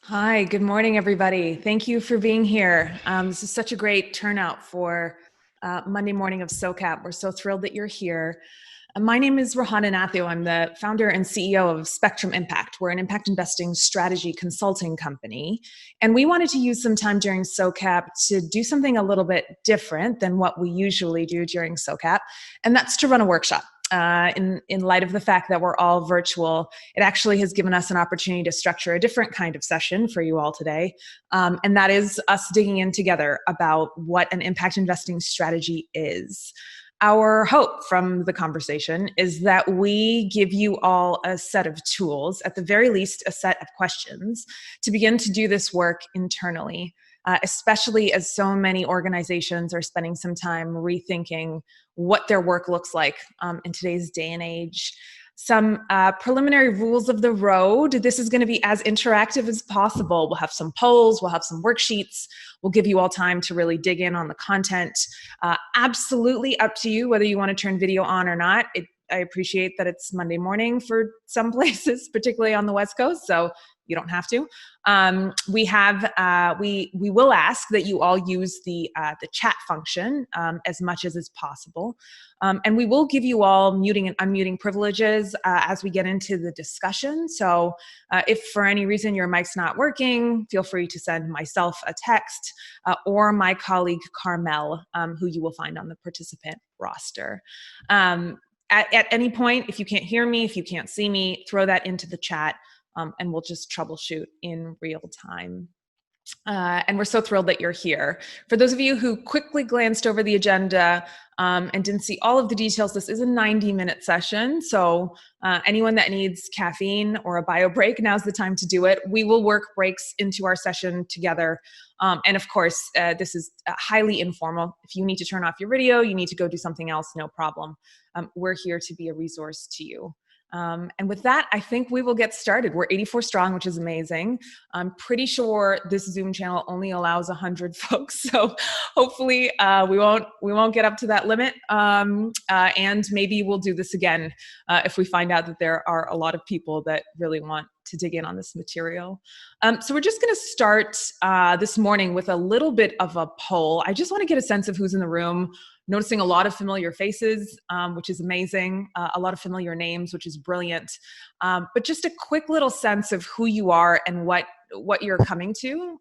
Hi, good morning, everybody. Thank you for being here. This is such a great turnout for Monday morning of SOCAP. We're so thrilled that you're here. My name is Rohana Nathu. I'm the founder and CEO of Spectrum Impact. We're an impact investing strategy consulting company. And we wanted to use some time during SOCAP to do something a little bit different than what we usually do during SOCAP, and that's to run a workshop. In light of the fact that we're all virtual, it actually has given us an opportunity to structure a different kind of session for you all today. And that is us digging in together about what an impact investing strategy is. Our hope from the conversation is that we give you all a set of tools, at the very least, a set of questions to begin to do this work internally. Especially as so many organizations are spending some time rethinking what their work looks like in today's day and age. Some preliminary rules of the road. This is going to be as interactive as possible. We'll have some polls, we'll have some worksheets. We'll give you all time to really dig in on the content. Absolutely up to you whether you want to turn video on or not. I appreciate that it's Monday morning for some places, particularly on the West Coast, so you don't have to. We will ask that you all use the chat function as much as is possible, and we will give you all muting and unmuting privileges as we get into the discussion. So, if for any reason your mic's not working, feel free to send myself a text or my colleague Carmel, who you will find on the participant roster. At any point, if you can't hear me, if you can't see me, throw that into the chat. And we'll just troubleshoot in real time. And we're so thrilled that you're here. For those of you who quickly glanced over the agenda and didn't see all of the details, this is a 90-minute session. So anyone that needs caffeine or a bio break, now's the time to do it. We will work breaks into our session together. And of course, this is highly informal. If you need to turn off your video, you need to go do something else, no problem. We're here to be a resource to you. And with that, I think we will get started. We're 84 strong, which is amazing. I'm pretty sure this Zoom channel only allows 100 folks, so hopefully we won't get up to that limit. And maybe we'll do this again if we find out that there are a lot of people that really want to dig in on this material. So we're just going to start this morning with a little bit of a poll. I just want to get a sense of who's in the room. Noticing a lot of familiar faces, which is amazing, a lot of familiar names, which is brilliant, but just a quick little sense of who you are and what you're coming to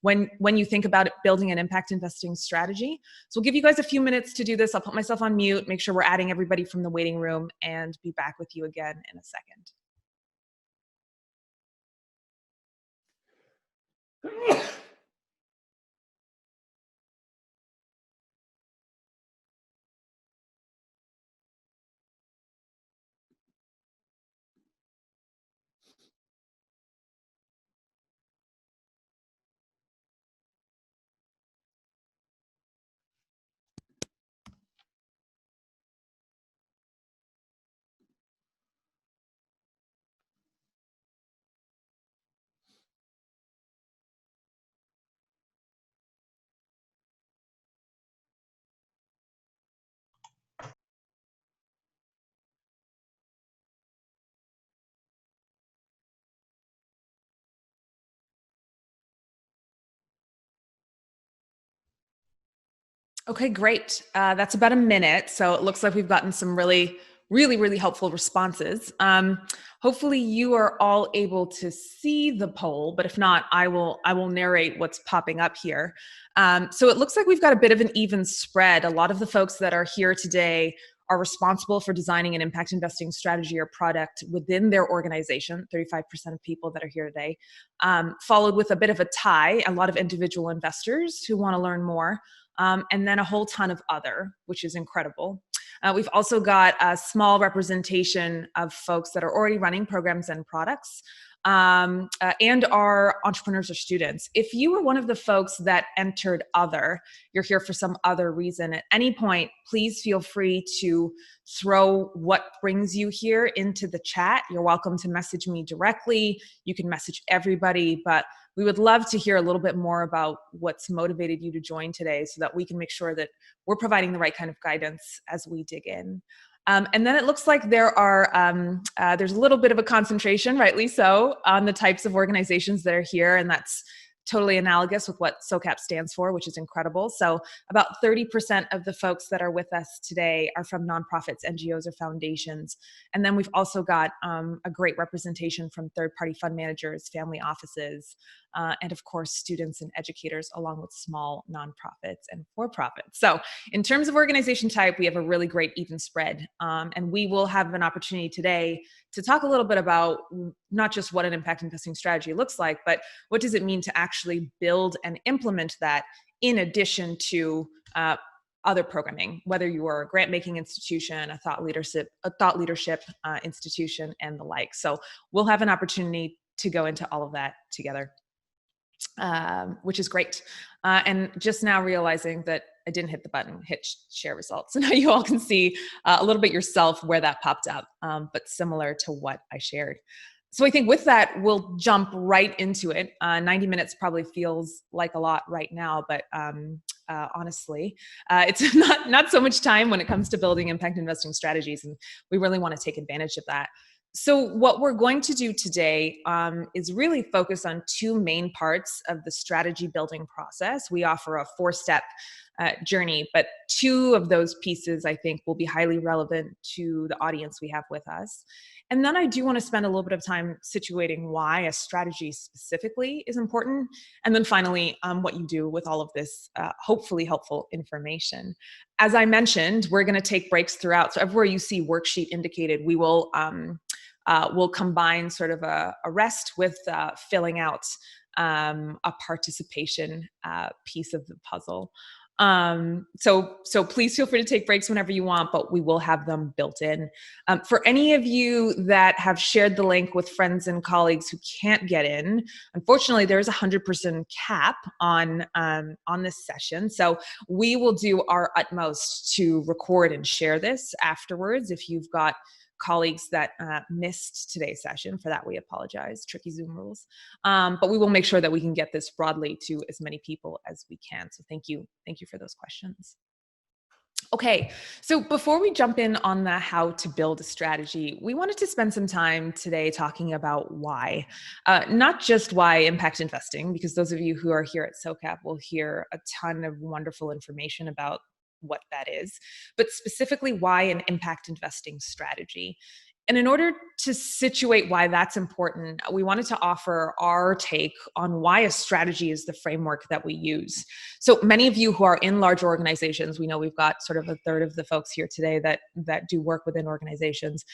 when you think about building an impact investing strategy. So we'll give you guys a few minutes to do this. I'll put myself on mute, make sure we're adding everybody from the waiting room, and be back with you again in a second. Okay, great. That's about a minute. So it looks like we've gotten some really helpful responses. Hopefully you are all able to see the poll, but if not, I will narrate what's popping up here. So it looks like we've got a bit of an even spread. A lot of the folks that are here today are responsible for designing an impact investing strategy or product within their organization, 35% of people that are here today, followed with a bit of a tie, a lot of individual investors who want to learn more, and then a whole ton of other, which is incredible. We've also got a small representation of folks that are already running programs and products, and are entrepreneurs or students. If you were one of the folks that entered other, you're here for some other reason, at any point, please feel free to throw what brings you here into the chat. You're welcome to message me directly. You can message everybody, but we would love to hear a little bit more about what's motivated you to join today so that we can make sure that we're providing the right kind of guidance as we dig in. And then it looks like there's a little bit of a concentration, rightly so, on the types of organizations that are here, and that's totally analogous with what SOCAP stands for, which is incredible. So about 30% of the folks that are with us today are from nonprofits, NGOs, or foundations. And then we've also got a great representation from third-party fund managers, family offices, and of course, students and educators, along with small nonprofits and for-profits. So in terms of organization type, we have a really great even spread. And we will have an opportunity today to talk a little bit about not just what an impact investing strategy looks like, but what does it mean to actually build and implement that in addition to other programming, whether you are a grant-making institution, a thought leadership institution, and the like. So we'll have an opportunity to go into all of that together, which is great. And just now realizing that I didn't hit the button, hit share results. So now you all can see a little bit yourself where that popped up, but similar to what I shared. So I think with that, we'll jump right into it. 90 minutes probably feels like a lot right now, but honestly, it's not so much time when it comes to building impact investing strategies, and we really want to take advantage of that. So what we're going to do today is really focus on two main parts of the strategy building process. We offer a 4-step journey, but two of those pieces I think will be highly relevant to the audience we have with us. And then I do want to spend a little bit of time situating why a strategy specifically is important. And then finally, what you do with all of this hopefully helpful information. As I mentioned, we're going to take breaks throughout. So everywhere you see worksheet indicated, we will we'll combine sort of a rest with filling out a participation piece of the puzzle. So please feel free to take breaks whenever you want, but we will have them built in. For any of you that have shared the link with friends and colleagues who can't get in, unfortunately, there's a 100% cap on this session. So we will do our utmost to record and share this afterwards. If you've got colleagues that missed today's session, for that we apologize, tricky Zoom rules. But we will make sure that we can get this broadly to as many people as we can. So thank you for those questions. Okay, so before we jump in on the how to build a strategy, we wanted to spend some time today talking about why. Not just why impact investing, because those of you who are here at SOCAP will hear a ton of wonderful information about what that is, but specifically why an impact investing strategy. And in order to situate why that's important, we wanted to offer our take on why a strategy is the framework that we use. So many of you who are in large organizations, we know we've got sort of a third of the folks here today that do work within organizations,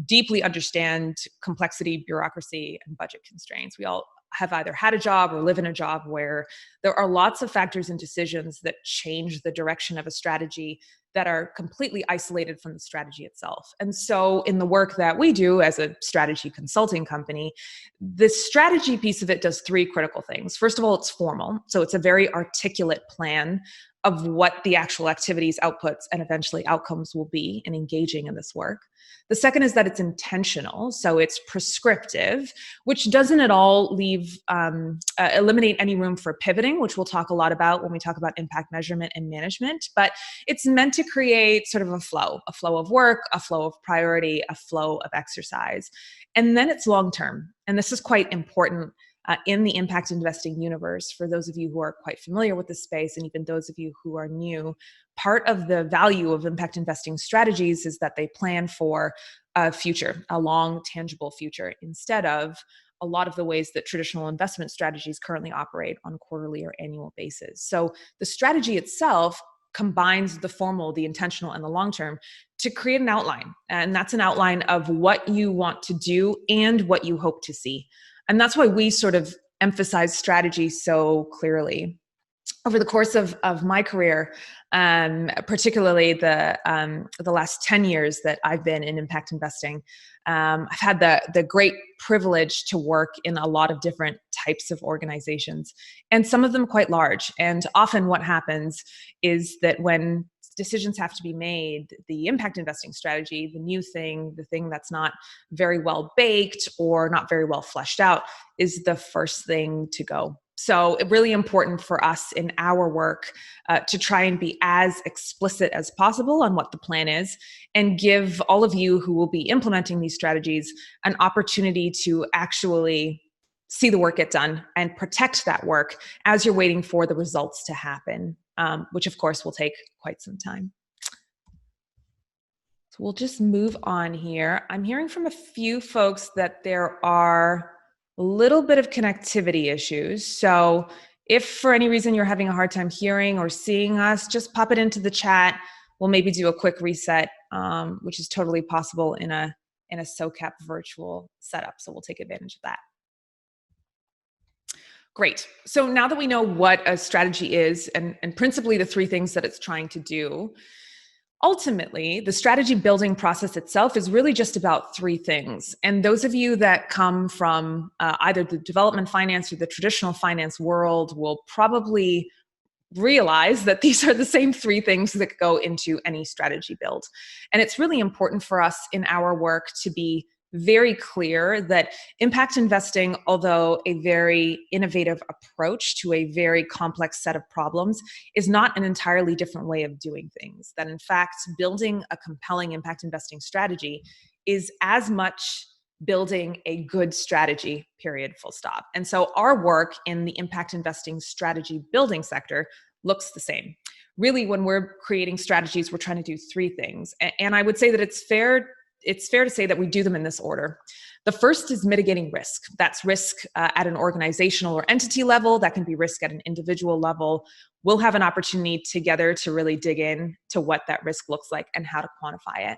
deeply understand complexity, bureaucracy, and budget constraints. We all have either had a job or live in a job where there are lots of factors and decisions that change the direction of a strategy that are completely isolated from the strategy itself. And so in the work that we do as a strategy consulting company, the strategy piece of it does 3 critical things. First of all, it's formal. So it's a very articulate plan of what the actual activities, outputs, and eventually outcomes will be in engaging in this work. The second is that it's intentional, so it's prescriptive, which doesn't at all eliminate any room for pivoting, which we'll talk a lot about when we talk about impact measurement and management, but it's meant to create sort of a flow of work, a flow of priority, a flow of exercise. And then it's long-term, and this is quite important in the impact investing universe. For those of you who are quite familiar with the space, and even those of you who are new, part of the value of impact investing strategies is that they plan for a future, a long, tangible future, instead of a lot of the ways that traditional investment strategies currently operate on quarterly or annual basis. So the strategy itself combines the formal, the intentional, and the long-term to create an outline. And that's an outline of what you want to do and what you hope to see. And that's why we sort of emphasize strategy so clearly. Over the course of my career, particularly the last 10 years that I've been in impact investing, I've had the great privilege to work in a lot of different types of organizations, and some of them quite large. And often what happens is that when decisions have to be made, the impact investing strategy, the new thing, the thing that's not very well baked or not very well fleshed out, is the first thing to go. So it's really important for us in our work to try and be as explicit as possible on what the plan is and give all of you who will be implementing these strategies an opportunity to actually see the work get done and protect that work as you're waiting for the results to happen, which of course will take quite some time. So we'll just move on here. I'm hearing from a few folks that there are a little bit of connectivity issues. So if for any reason you're having a hard time hearing or seeing us, just pop it into the chat. We'll maybe do a quick reset, which is totally possible in a SOCAP virtual setup. So we'll take advantage of that. Great. So now that we know what a strategy is and principally the three things that it's trying to do, ultimately, the strategy building process itself is really just about three things. And those of you that come from either the development finance or the traditional finance world will probably realize that these are the same three things that go into any strategy build. And it's really important for us in our work to be very clear that impact investing, although a very innovative approach to a very complex set of problems, is not an entirely different way of doing things. That in fact, building a compelling impact investing strategy is as much building a good strategy, period, full stop. And so our work in the impact investing strategy building sector looks the same. Really, when we're creating strategies, we're trying to do three things. And I would say that it's fair to say that we do them in this order. The first is mitigating risk. That's risk at an organizational or entity level. That can be risk at an individual level. We'll have an opportunity together to really dig in to what that risk looks like and how to quantify it.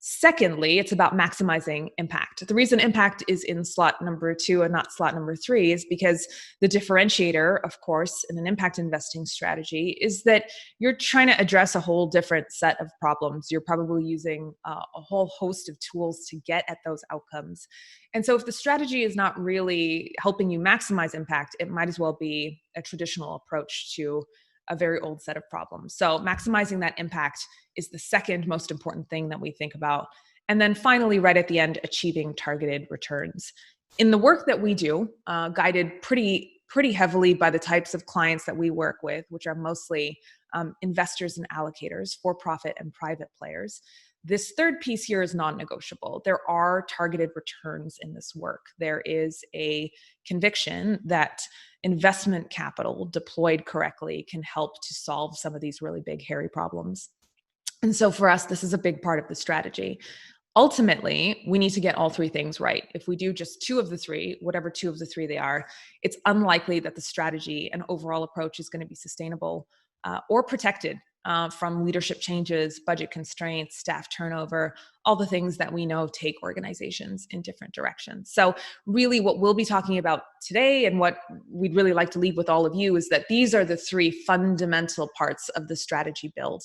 Secondly, it's about maximizing impact. The reason impact is in slot number 2 and not slot number 3 is because the differentiator, of course, in an impact investing strategy is that you're trying to address a whole different set of problems. You're probably using a whole host of tools to get at those outcomes. And so if the strategy is not really helping you maximize impact, it might as well be a traditional approach to a very old set of problems. So maximizing that impact is the second most important thing that we think about. And then finally, right at the end, achieving targeted returns. In the work that we do, guided pretty heavily by the types of clients that we work with, which are mostly investors and allocators, for-profit and private players, this third piece here is non-negotiable. There are targeted returns in this work. There is a conviction that investment capital deployed correctly can help to solve some of these really big, hairy problems. And so for us, this is a big part of the strategy. Ultimately, we need to get all three things right. If we do just two of the three, whatever two of the three they are, it's unlikely that the strategy and overall approach is going to be sustainable or protected from leadership changes, budget constraints, staff turnover, all the things that we know take organizations in different directions. So really what we'll be talking about today and what we'd really like to leave with all of you is that these are the three fundamental parts of the strategy build.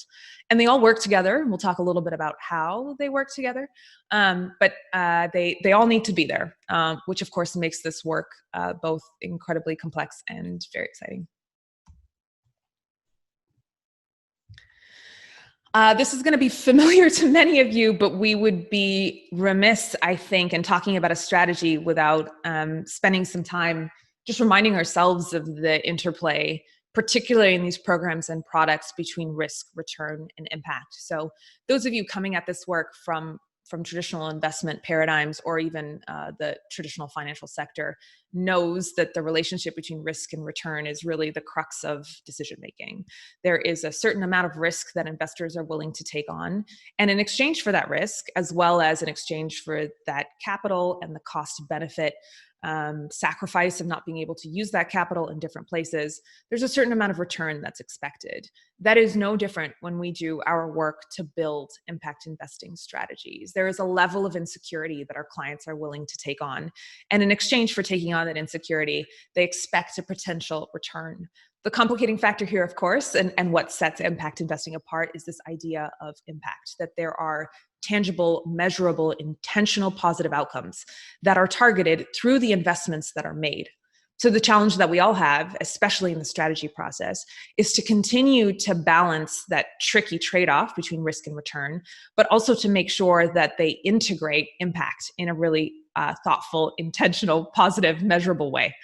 And they all work together. We'll talk a little bit about how they work together, but they all need to be there, which of course makes this work both incredibly complex and very exciting. This is going to be familiar to many of you, but we would be remiss, I think, in talking about a strategy without spending some time just reminding ourselves of the interplay, particularly in these programs and products, between risk, return, and impact. So those of you coming at this work from traditional investment paradigms or even the traditional financial sector knows that the relationship between risk and return is really the crux of decision making. There is a certain amount of risk that investors are willing to take on, and in exchange for that risk, as well as in exchange for that capital and the cost benefit sacrifice of not being able to use that capital in different places, there's a certain amount of return that's expected. That is no different when we do our work to build impact investing strategies. There is a level of insecurity that our clients are willing to take on. And in exchange for taking on that insecurity, they expect a potential return. The complicating factor here, of course, and what sets impact investing apart is this idea of impact, that there are tangible, measurable, intentional positive outcomes that are targeted through the investments that are made. So the challenge that we all have, especially in the strategy process, is to continue to balance that tricky trade-off between risk and return, but also to make sure that they integrate impact in a really thoughtful, intentional, positive, measurable way.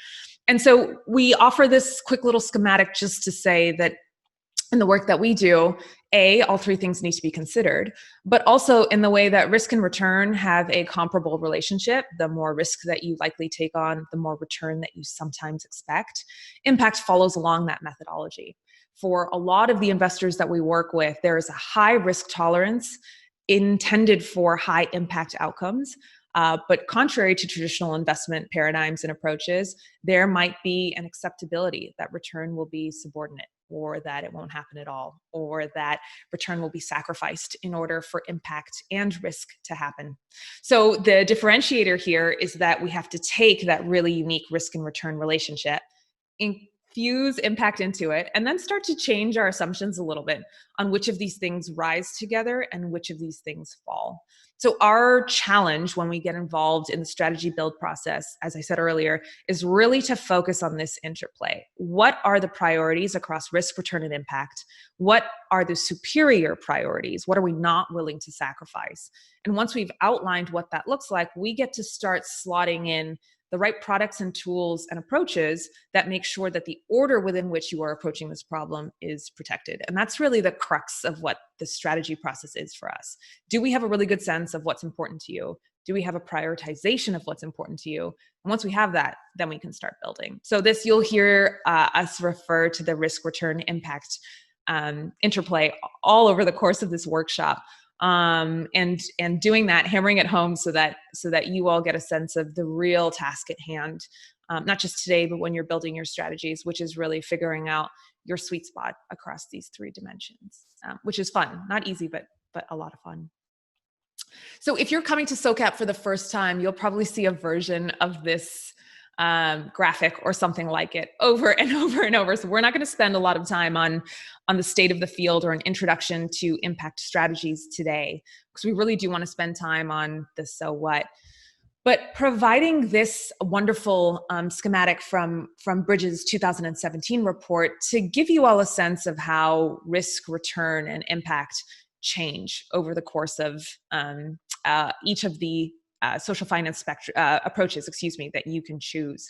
And so we offer this quick little schematic just to say that in the work that we do, all three things need to be considered, but also in the way that risk and return have a comparable relationship. The more risk that you likely take on, the more return that you sometimes expect. Impact follows along that methodology. For a lot of the investors that we work with, there is a high risk tolerance intended for high impact outcomes. But contrary to traditional investment paradigms and approaches, there might be an acceptability that return will be subordinate, or that it won't happen at all, or that return will be sacrificed in order for impact and risk to happen. So the differentiator here is that we have to take that really unique risk and return relationship, infuse impact into it, and then start to change our assumptions a little bit on which of these things rise together and which of these things fall. So our challenge when we get involved in the strategy build process, as I said earlier, is really to focus on this interplay. What are the priorities across risk, return, and impact? What are the superior priorities? What are we not willing to sacrifice? And once we've outlined what that looks like, we get to start slotting in the right products and tools and approaches that make sure that the order within which you are approaching this problem is protected. And that's really the crux of what the strategy process is for us. Do we have a really good sense of what's important to you? Do we have a prioritization of what's important to you? And once we have that, then we can start building. So this, you'll hear us refer to the risk, return, impact interplay all over the course of this workshop. And doing that, hammering it home so that you all get a sense of the real task at hand, not just today, but when you're building your strategies, which is really figuring out your sweet spot across these three dimensions, which is fun, not easy, but a lot of fun. So if you're coming to SOCAP for the first time, you'll probably see a version of this graphic or something like it over and over and over. So we're not going to spend a lot of time on the state of the field or an introduction to impact strategies today, because we really do want to spend time on the so what. But providing this wonderful schematic from Bridges' 2017 report to give you all a sense of how risk, return, and impact change over the course of each of the social finance approaches, that you can choose.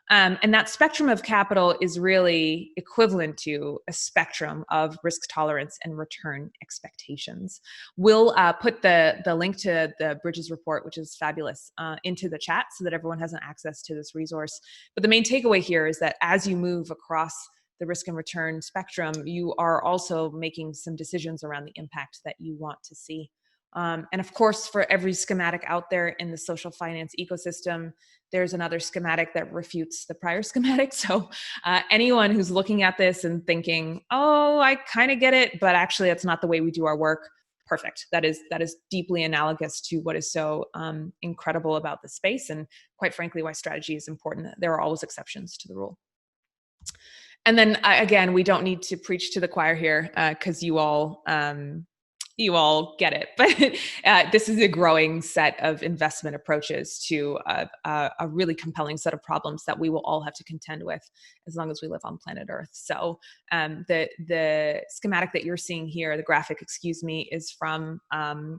And that spectrum of capital is really equivalent to a spectrum of risk tolerance and return expectations. We'll put the link to the Bridges report, which is fabulous, into the chat so that everyone has access to this resource. But the main takeaway here is that as you move across the risk and return spectrum, you are also making some decisions around the impact that you want to see. And of course, for every schematic out there in the social finance ecosystem, there's another schematic that refutes the prior schematic. So anyone who's looking at this and thinking, oh, I kind of get it, but actually that's not the way we do our work, perfect. That is deeply analogous to what is so incredible about the space, and quite frankly, why strategy is important. There are always exceptions to the rule. And then again, we don't need to preach to the choir here because you all get it, but this is a growing set of investment approaches to a really compelling set of problems that we will all have to contend with as long as we live on planet Earth. So the schematic that you're seeing here, the graphic, is from the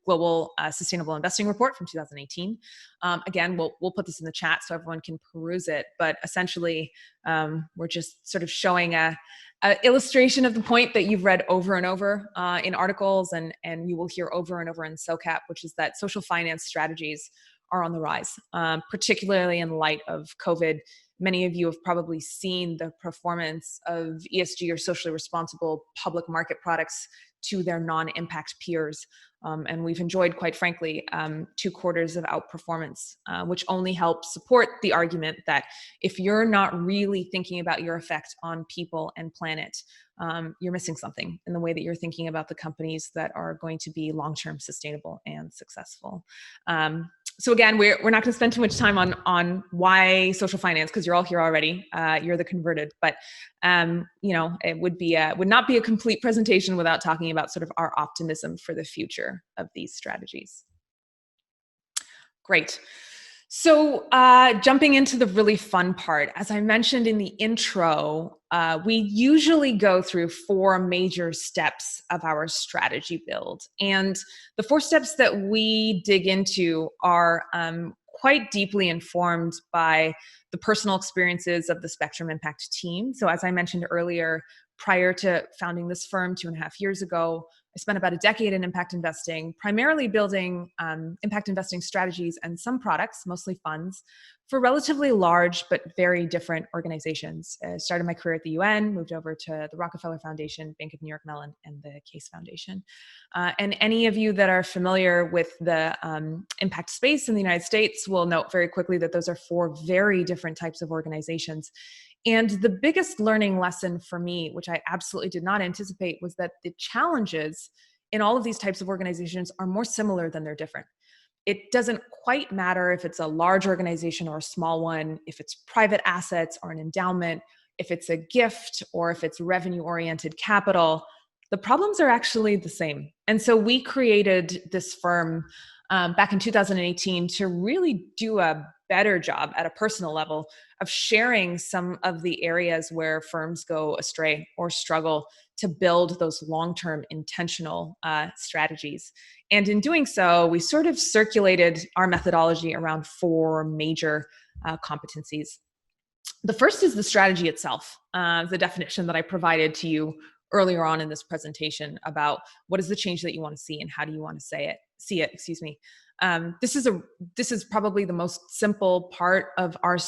Global Sustainable Investing Report from 2018. Again, we'll put this in the chat so everyone can peruse it, but essentially we're just sort of showing a illustration of the point that you've read over and over in articles, and you will hear over and over in SOCAP, which is that social finance strategies are on the rise, particularly in light of COVID. Many of you have probably seen the performance of ESG or socially responsible public market products to their non-impact peers. And we've enjoyed, quite frankly, 2 quarters of outperformance, which only helps support the argument that if you're not really thinking about your effect on people and planet, you're missing something in the way that you're thinking about the companies that are going to be long-term sustainable and successful. So again, we're not going to spend too much time on why social finance, because you're all here already. You're the converted, but it would not be a complete presentation without talking about sort of our optimism for the future of these strategies. Great. So jumping into the really fun part, as I mentioned in the intro, we usually go through 4 major steps of our strategy build. And the 4 steps that we dig into are quite deeply informed by the personal experiences of the Spectrum Impact team. So as I mentioned earlier, prior to founding this firm 2.5 years ago, I spent about a decade in impact investing, primarily building impact investing strategies and some products, mostly funds, for relatively large but very different organizations. I started my career at the UN, moved over to the Rockefeller Foundation, Bank of New York Mellon, and the Case Foundation. And any of you that are familiar with the impact space in the United States will note very quickly that those are 4 very different types of organizations. And the biggest learning lesson for me, which I absolutely did not anticipate, was that the challenges in all of these types of organizations are more similar than they're different. It doesn't quite matter if it's a large organization or a small one, if it's private assets or an endowment, if it's a gift or if it's revenue-oriented capital. The problems are actually the same. And so we created this firm back in 2018 to really do a better job at a personal level of sharing some of the areas where firms go astray or struggle to build those long-term intentional strategies. And in doing so, we sort of circulated our methodology around 4 major competencies. The first is the strategy itself, the definition that I provided to you earlier on in this presentation about what is the change that you want to see and how do you want to see it. This is probably the most simple part of our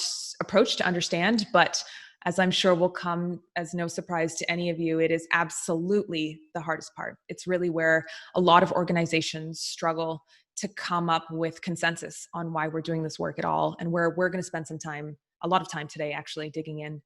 approach to understand, but as I'm sure will come as no surprise to any of you, it is absolutely the hardest part. It's really where a lot of organizations struggle to come up with consensus on why we're doing this work at all, and where we're going to spend a lot of time today actually digging in.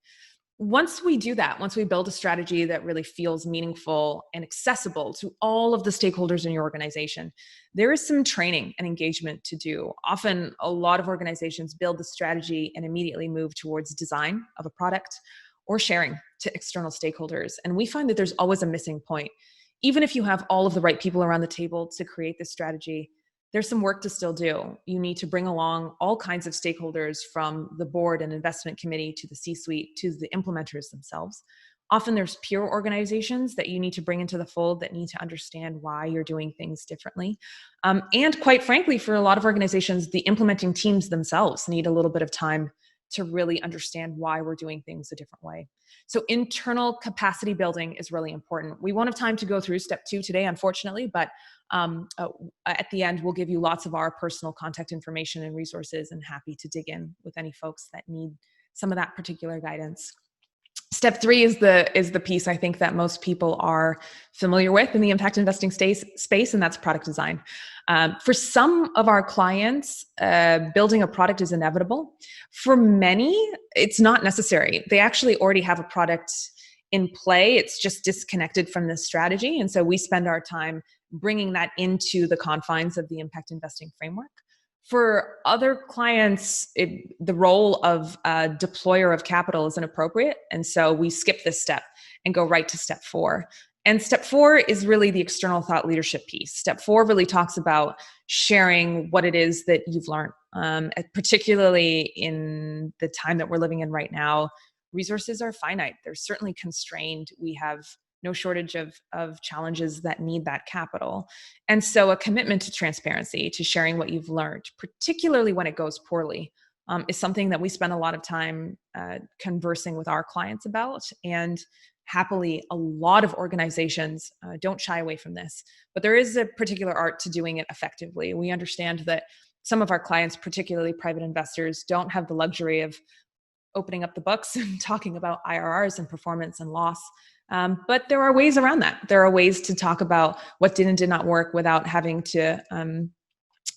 Once we do that, once we build a strategy that really feels meaningful and accessible to all of the stakeholders in your organization, there is some training and engagement to do. Often, a lot of organizations build the strategy and immediately move towards design of a product or sharing to external stakeholders. And we find that there's always a missing point. Even if you have all of the right people around the table to create this strategy, there's some work to still do. You need to bring along all kinds of stakeholders, from the board and investment committee to the C-suite to the implementers themselves. Often there's peer organizations that you need to bring into the fold that need to understand why you're doing things differently. And quite frankly, for a lot of organizations, the implementing teams themselves need a little bit of time to really understand why we're doing things a different way. So internal capacity building is really important. We won't have time to go through step 2 today, unfortunately, but at the end, we'll give you lots of our personal contact information and resources, and happy to dig in with any folks that need some of that particular guidance. Step 3 is the piece I think that most people are familiar with in the impact investing space, and that's product design. For some of our clients, building a product is inevitable. For many, it's not necessary. They actually already have a product in play. It's just disconnected from this strategy. And so we spend our time bringing that into the confines of the impact investing framework. For other clients, the role of a deployer of capital is inappropriate. And so we skip this step and go right to step 4. And step 4 is really the external thought leadership piece. Step 4 really talks about sharing what it is that you've learned, particularly in the time that we're living in right now. Resources are finite. They're certainly constrained. We have no shortage of challenges that need that capital. And so a commitment to transparency, to sharing what you've learned, particularly when it goes poorly, is something that we spend a lot of time conversing with our clients about. And happily, a lot of organizations don't shy away from this. But there is a particular art to doing it effectively. We understand that some of our clients, particularly private investors, don't have the luxury of opening up the books and talking about IRRs and performance and loss. But there are ways around that. There are ways to talk about what did and did not work without having to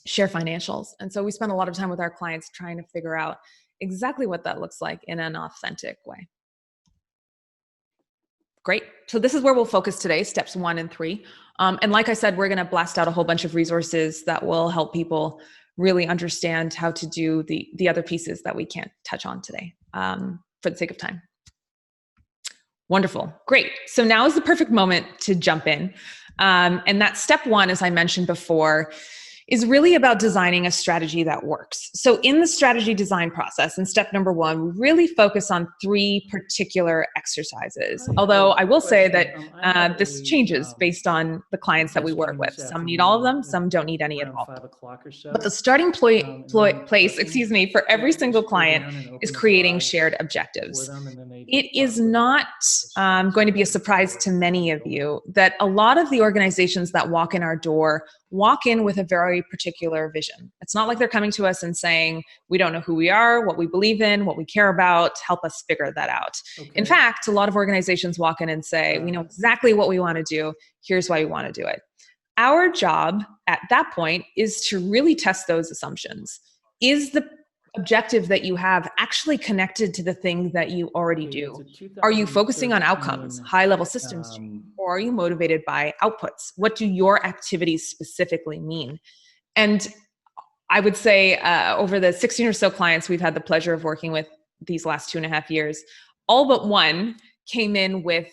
share financials. And so we spend a lot of time with our clients trying to figure out exactly what that looks like in an authentic way. Great. So this is where we'll focus today, steps 1 and 3. And like I said, we're going to blast out a whole bunch of resources that will help people really understand how to do the other pieces that we can't touch on today for the sake of time. Wonderful. Great. So now is the perfect moment to jump in. And that step 1, as I mentioned before, is really about designing a strategy that works. So in the strategy design process, in step number one, we really focus on 3 particular exercises. I have Although a I will say question. that I have this a changes based on the clients that we guest work coming with. this Some need all of afternoon them, some don't need any at around all. 5 o'clock or But the so, starting and they need place, parking. excuse me, for Could every I single just go client down and is open the creating garage shared for objectives. them, and then they It just is park with not the spots going to be a ready surprise for to many of go in? you that a lot of the organizations that walk in our door walk in with a very particular vision. It's not like they're coming to us and saying, we don't know who we are, what we believe in, what we care about, help us figure that out. In Okay. fact, a lot of organizations walk in and say, we know exactly what we want to do, here's why we want to do it. Our job at that point is to really test those assumptions. Is the objective that you have actually connected to the thing that you already Okay, it's do? a Are you focusing on outcomes, 2013. high level systems change, or are you motivated by outputs? What do your activities specifically mean? And I would say over the 16 or so clients we've had the pleasure of working with these last 2.5 years, all but one came in with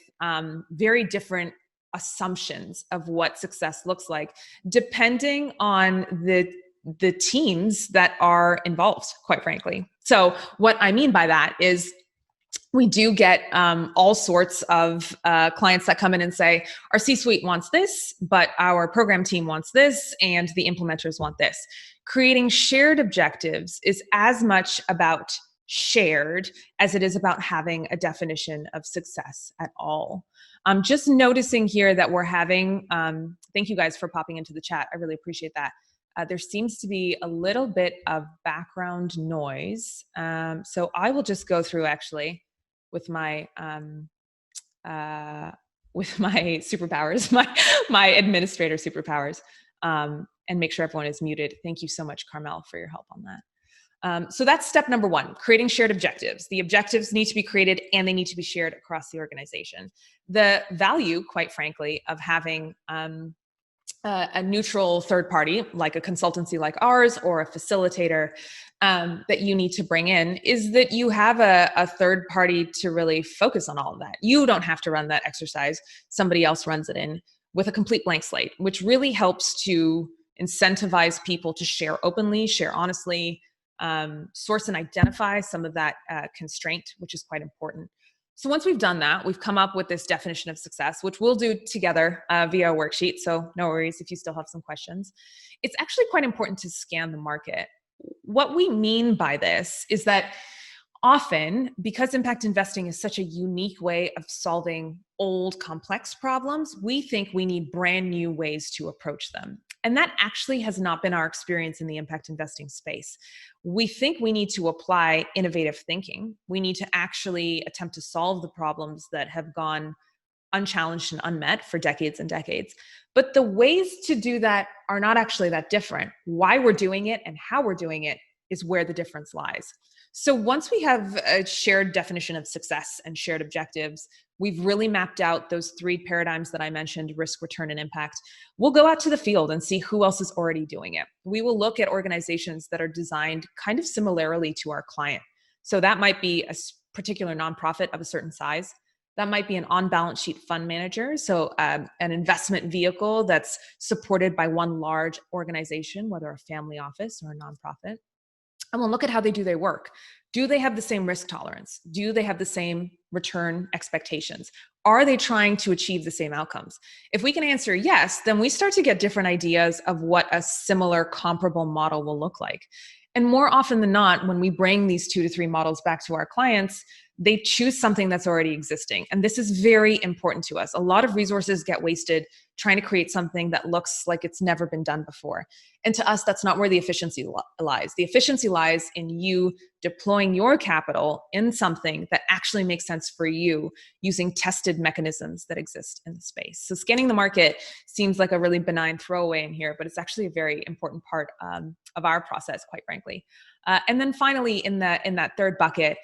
very different assumptions of what success looks like, depending on the teams that are involved, quite frankly. So what I mean by that is we do get all sorts of clients that come in and say, our C-suite wants this, but our program team wants this, and the implementers want this. Creating shared objectives is as much about shared as it is about having a definition of success at all. I'm just noticing here that we're having, thank you guys for popping into the chat. I really appreciate that. There seems to be a little bit of background noise. So I will just go through actually with my superpowers, my administrator superpowers, and make sure everyone is muted. Thank you so much, Carmel, for your help on that. So that's step number one, creating shared objectives. The objectives need to be created and they need to be shared across the organization. The value, quite frankly, of having a neutral third party, like a consultancy like ours or a facilitator that you need to bring in, is that you have a third party to really focus on all of that. You don't have to run that exercise. Somebody else runs it in with a complete blank slate, which really helps to incentivize people to share openly, share honestly, source and identify some of that constraint, which is quite important. So once we've done that, we've come up with this definition of success, which we'll do together via a worksheet. So no worries if you still have some questions. It's actually quite important to scan the market. What we mean by this is that often, because impact investing is such a unique way of solving old, complex problems, we think we need brand new ways to approach them. And that actually has not been our experience in the impact investing space. We think we need to apply innovative thinking. We need to actually attempt to solve the problems that have gone unchallenged and unmet for decades and decades. But the ways to do that are not actually that different. Why we're doing it and how we're doing it is where the difference lies. So once we have a shared definition of success and shared objectives, we've really mapped out those 3 paradigms that I mentioned, risk, return, and impact. We'll go out to the field and see who else is already doing it. We will look at organizations that are designed kind of similarly to our client. So that might be a particular nonprofit of a certain size. That might be an on-balance sheet fund manager, so an investment vehicle that's supported by one large organization, whether a family office or a nonprofit. And we'll look at how they do their work. Do they have the same risk tolerance? Do they have the same return expectations? Are they trying to achieve the same outcomes? If we can answer yes, then we start to get different ideas of what a similar comparable model will look like. And more often than not, when we bring these 2 to 3 models back to our clients, they choose something that's already existing. And this is very important to us. A lot of resources get wasted trying to create something that looks like it's never been done before. And to us, that's not where the efficiency lies. The efficiency lies in you deploying your capital in something that actually makes sense for you using tested mechanisms that exist in the space. So scanning the market seems like a really benign throwaway in here, but it's actually a very important part of our process, quite frankly. And then finally, in that third bucket,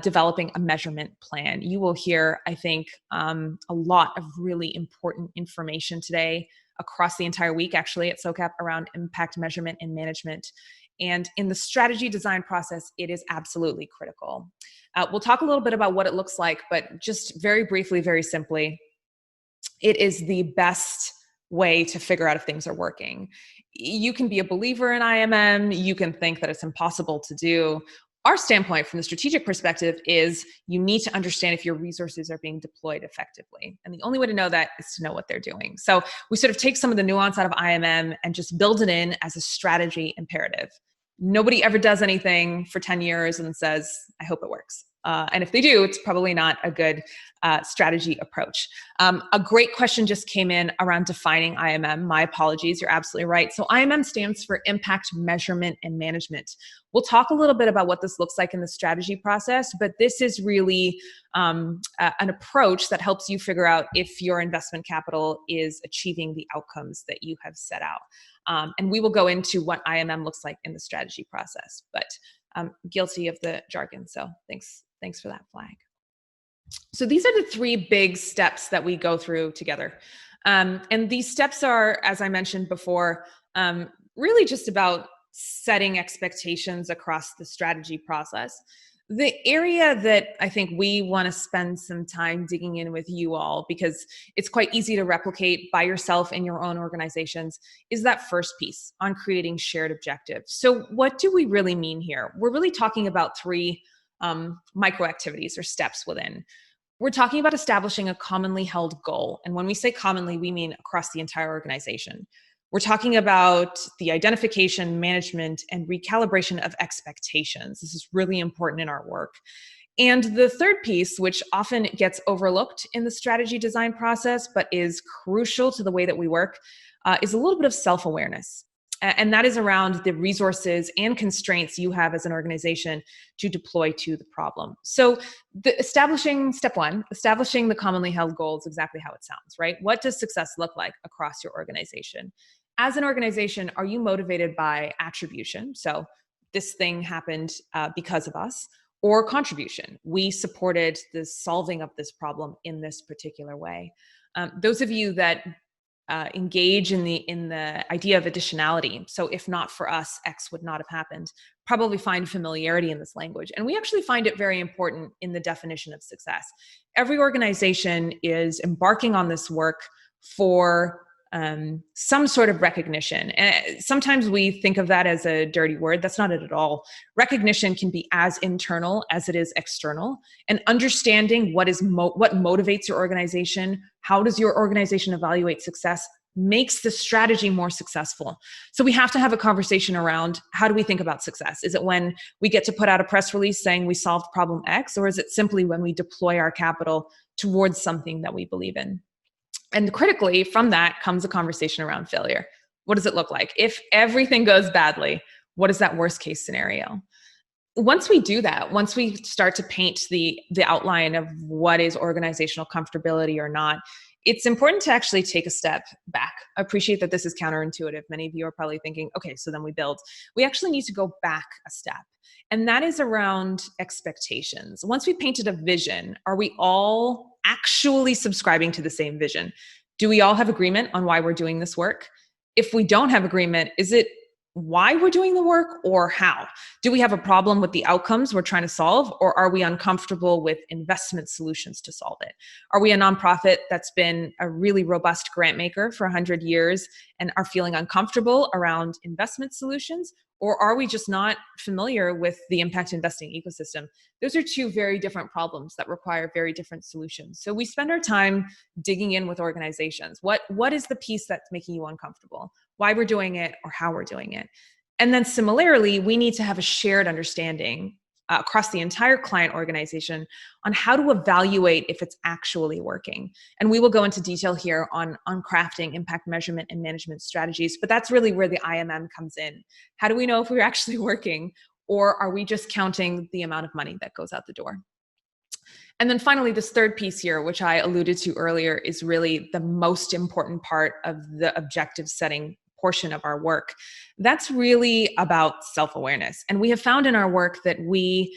developing a measurement plan. You will hear, I think, a lot of really important information today across the entire week, actually, at SOCAP around impact measurement and management. And in the strategy design process, it is absolutely critical. We'll talk a little bit about what it looks like, but just very briefly, very simply, it is the best way to figure out if things are working. You can be a believer in IMM. You can think that it's impossible to do. Our standpoint from the strategic perspective is you need to understand if your resources are being deployed effectively. And the only way to know that is to know what they're doing. So we sort of take some of the nuance out of IMM and just build it in as a strategy imperative. Nobody ever does anything for 10 years and says, I hope it works. And if they do, it's probably not a good strategy approach. A great question just came in around defining IMM. My apologies, you're absolutely right. So IMM stands for Impact Measurement and Management. We'll talk a little bit about what this looks like in the strategy process, but this is really an approach that helps you figure out if your investment capital is achieving the outcomes that you have set out. And we will go into what IMM looks like in the strategy process, but I'm guilty of the jargon, so thanks for that flag. So these are the three big steps that we go through together. And these steps are, as I mentioned before, really just about setting expectations across the strategy process. The area that I think we want to spend some time digging in with you all, because it's quite easy to replicate by yourself in your own organizations, is that first piece on creating shared objectives. So what do we really mean here? We're really talking about three micro activities or steps within. We're talking about establishing a commonly held goal. And when we say commonly, we mean across the entire organization. We're talking about the identification, management, and recalibration of expectations. This is really important in our work. And the third piece, which often gets overlooked in the strategy design process, but is crucial to the way that we work, is a little bit of self-awareness. And that is around the resources and constraints you have as an organization to deploy to the problem. So step one, establishing the commonly held goal is exactly how it sounds, right? What does success look like across your organization? As an organization, are you motivated by attribution? So this thing happened because of us, or contribution. We supported the solving of this problem in this particular way. Those of you that engage in the idea of additionality. So if not for us, X would not have happened. Probably find familiarity in this language. And we actually find it very important in the definition of success. Every organization is embarking on this work for some sort of recognition. And sometimes we think of that as a dirty word. That's not it at all. Recognition can be as internal as it is external. And understanding what motivates your organization, how does your organization evaluate success, makes the strategy more successful. So we have to have a conversation around, how do we think about success? Is it when we get to put out a press release saying we solved problem X, or is it simply when we deploy our capital towards something that we believe in? And critically, from that comes a conversation around failure. What does it look like? If everything goes badly, what is that worst case scenario? Once we do that, once we start to paint the outline of what is organizational comfortability or not, it's important to actually take a step back. I appreciate that this is counterintuitive. Many of you are probably thinking, okay, so then we build. We actually need to go back a step. And that is around expectations. Once we painted a vision, are we all actually subscribing to the same vision? Do we all have agreement on why we're doing this work? If we don't have agreement, is it why we're doing the work or how? Do we have a problem with the outcomes we're trying to solve, or are we uncomfortable with investment solutions to solve it? Are we a nonprofit that's been a really robust grant maker for 100 years and are feeling uncomfortable around investment solutions? Or are we just not familiar with the impact investing ecosystem? Those are two very different problems that require very different solutions. So we spend our time digging in with organizations. What is the piece that's making you uncomfortable? Why we're doing it or how we're doing it? And then similarly, we need to have a shared understanding across the entire client organization on how to evaluate if it's actually working. And we will go into detail here on crafting impact measurement and management strategies, but that's really where the IMM comes in. How do we know if we're actually working, or are we just counting the amount of money that goes out the door? And then finally, this third piece here, which I alluded to earlier, is really the most important part of the objective setting portion of our work. That's really about self-awareness. And we have found in our work that we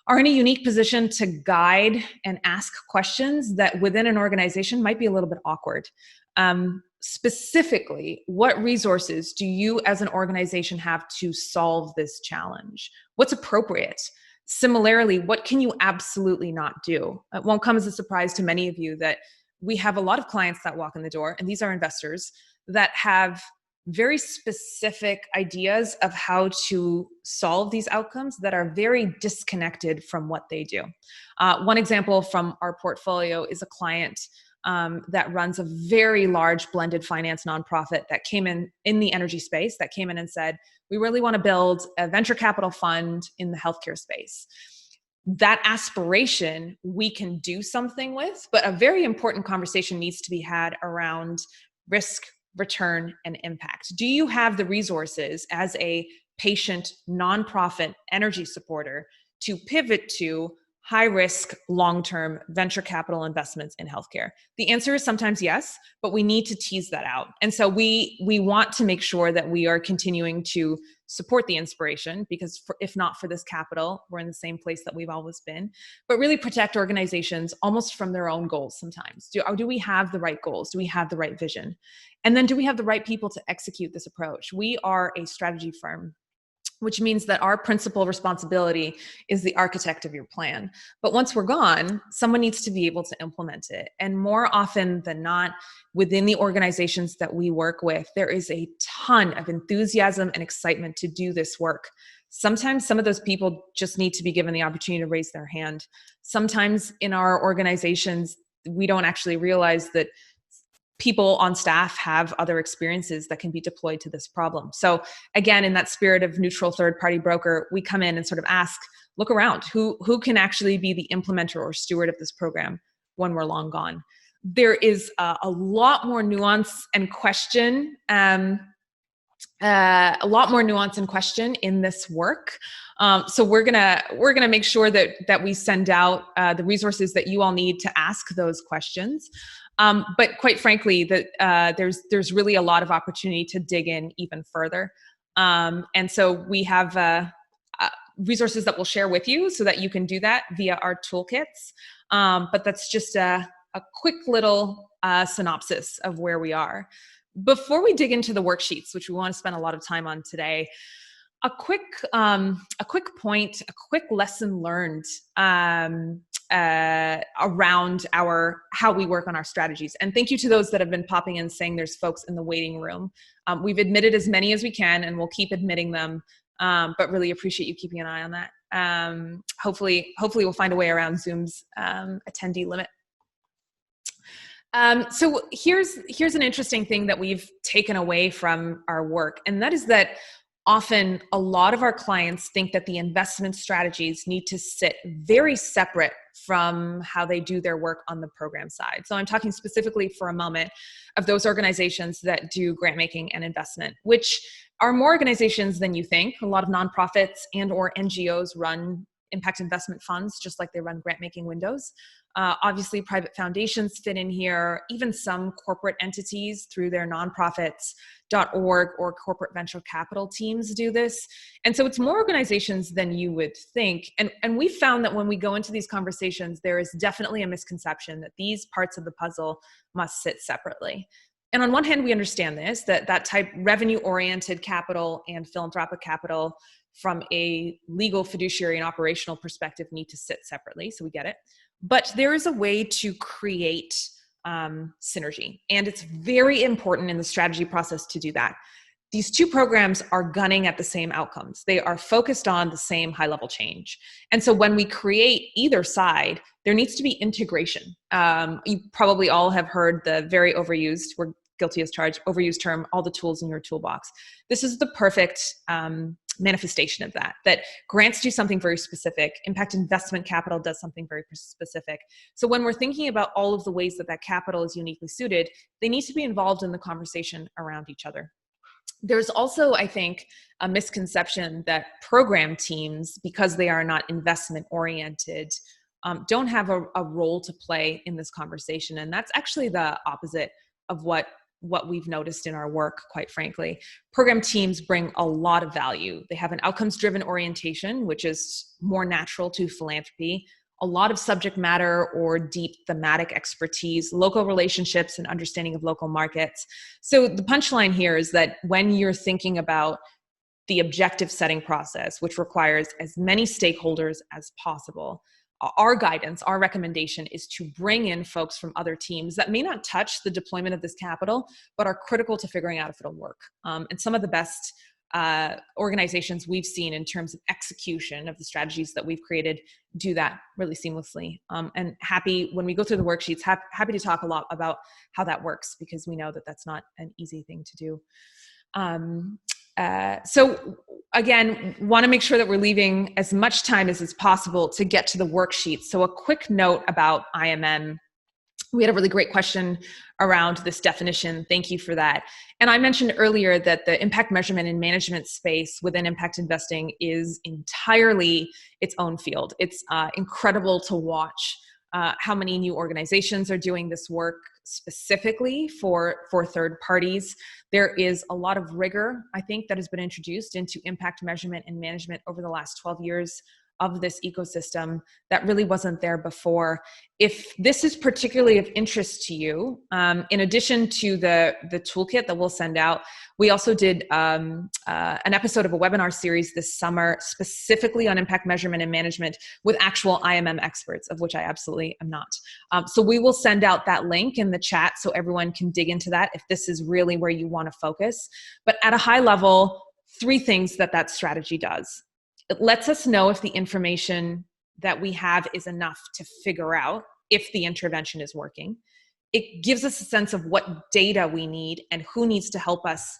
are in a unique position to guide and ask questions that within an organization might be a little bit awkward. Specifically, what resources do you as an organization have to solve this challenge? What's appropriate? Similarly, what can you absolutely not do? It won't come as a surprise to many of you that we have a lot of clients that walk in the door, and these are investors that have very specific ideas of how to solve these outcomes that are very disconnected from what they do. One example from our portfolio is a client that runs a very large blended finance nonprofit that came in the energy space, that came in and said, we really want to build a venture capital fund in the healthcare space. That aspiration we can do something with, but a very important conversation needs to be had around risk, return, and impact. Do you have the resources as a patient nonprofit energy supporter to pivot to high risk, long-term venture capital investments in healthcare? The answer is sometimes yes, but we need to tease that out. And so we want to make sure that we are continuing to support the inspiration, because if not for this capital, we're in the same place that we've always been, but really protect organizations almost from their own goals sometimes. Do we have the right goals? Do we have the right vision? And then do we have the right people to execute this approach? We are a strategy firm, which means that our principal responsibility is the architect of your plan. But once we're gone, someone needs to be able to implement it. And more often than not, within the organizations that we work with, there is a ton of enthusiasm and excitement to do this work. Sometimes some of those people just need to be given the opportunity to raise their hand. Sometimes in our organizations, we don't actually realize that people on staff have other experiences that can be deployed to this problem. So again, in that spirit of neutral third-party broker, we come in and sort of ask, look around, who can actually be the implementer or steward of this program when we're long gone? There is a lot more nuance and question, in this work. So we're gonna make sure that we send out the resources that you all need to ask those questions. But quite frankly, there's really a lot of opportunity to dig in even further. And so we have resources that we'll share with you so that you can do that via our toolkits. But that's just a quick little synopsis of where we are. Before we dig into the worksheets, which we want to spend a lot of time on today, a quick point, a quick lesson learned around how we work on our strategies. And thank you to those that have been popping in saying there's folks in the waiting room. We've admitted as many as we can, and we'll keep admitting them, but really appreciate you keeping an eye on that. Hopefully we'll find a way around Zoom's attendee limit. So here's an interesting thing that we've taken away from our work, and that is that often a lot of our clients think that the investment strategies need to sit very separate from how they do their work on the program side. So I'm talking specifically for a moment of those organizations that do grant making and investment, which are more organizations than you think. A lot of nonprofits and or NGOs run impact investment funds, just like they run grant making windows. Obviously, private foundations fit in here, even some corporate entities through their nonprofits.org or corporate venture capital teams do this. And so it's more organizations than you would think. And we found that when we go into these conversations, there is definitely a misconception that these parts of the puzzle must sit separately. And on one hand, we understand this, that type revenue-oriented capital and philanthropic capital from a legal, fiduciary, and operational perspective need to sit separately, so we get it. But there is a way to create synergy, and it's very important in the strategy process to do that. These two programs are gunning at the same outcomes. They are focused on the same high-level change. And so when we create either side, there needs to be integration. You probably all have heard the very overused, we're guilty as charged, overused term, all the tools in your toolbox. This is the perfect manifestation of that grants do something very specific, impact investment capital does something very specific. So when we're thinking about all of the ways that capital is uniquely suited, they need to be involved in the conversation around each other. There's also, I think, a misconception that program teams, because they are not investment oriented, don't have a role to play in this conversation. And that's actually the opposite of what we've noticed in our work, quite frankly. Program teams bring a lot of value. They have an outcomes-driven orientation, which is more natural to philanthropy, a lot of subject matter or deep thematic expertise, local relationships, and understanding of local markets. So the punchline here is that when you're thinking about the objective setting process, which requires as many stakeholders as possible, our guidance, our recommendation is to bring in folks from other teams that may not touch the deployment of this capital, but are critical to figuring out if it'll work. And some of the best organizations we've seen in terms of execution of the strategies that we've created do that really seamlessly. And happy, when we go through the worksheets, happy to talk a lot about how that works, because we know that that's not an easy thing to do. So again, want to make sure that we're leaving as much time as is possible to get to the worksheets. So a quick note about IMM. We had a really great question around this definition. Thank you for that. And I mentioned earlier that the impact measurement and management space within impact investing is entirely its own field. It's incredible to watch how many new organizations are doing this work specifically for third parties. There is a lot of rigor, I think, that has been introduced into impact measurement and management over the last 12 years of this ecosystem that really wasn't there before. If this is particularly of interest to you, in addition to the toolkit that we'll send out, we also did an episode of a webinar series this summer specifically on impact measurement and management with actual IMM experts, of which I absolutely am not. So we will send out that link in the chat so everyone can dig into that if this is really where you want to focus. But at a high level, 3 things that strategy does. It lets us know if the information that we have is enough to figure out if the intervention is working. It gives us a sense of what data we need and who needs to help us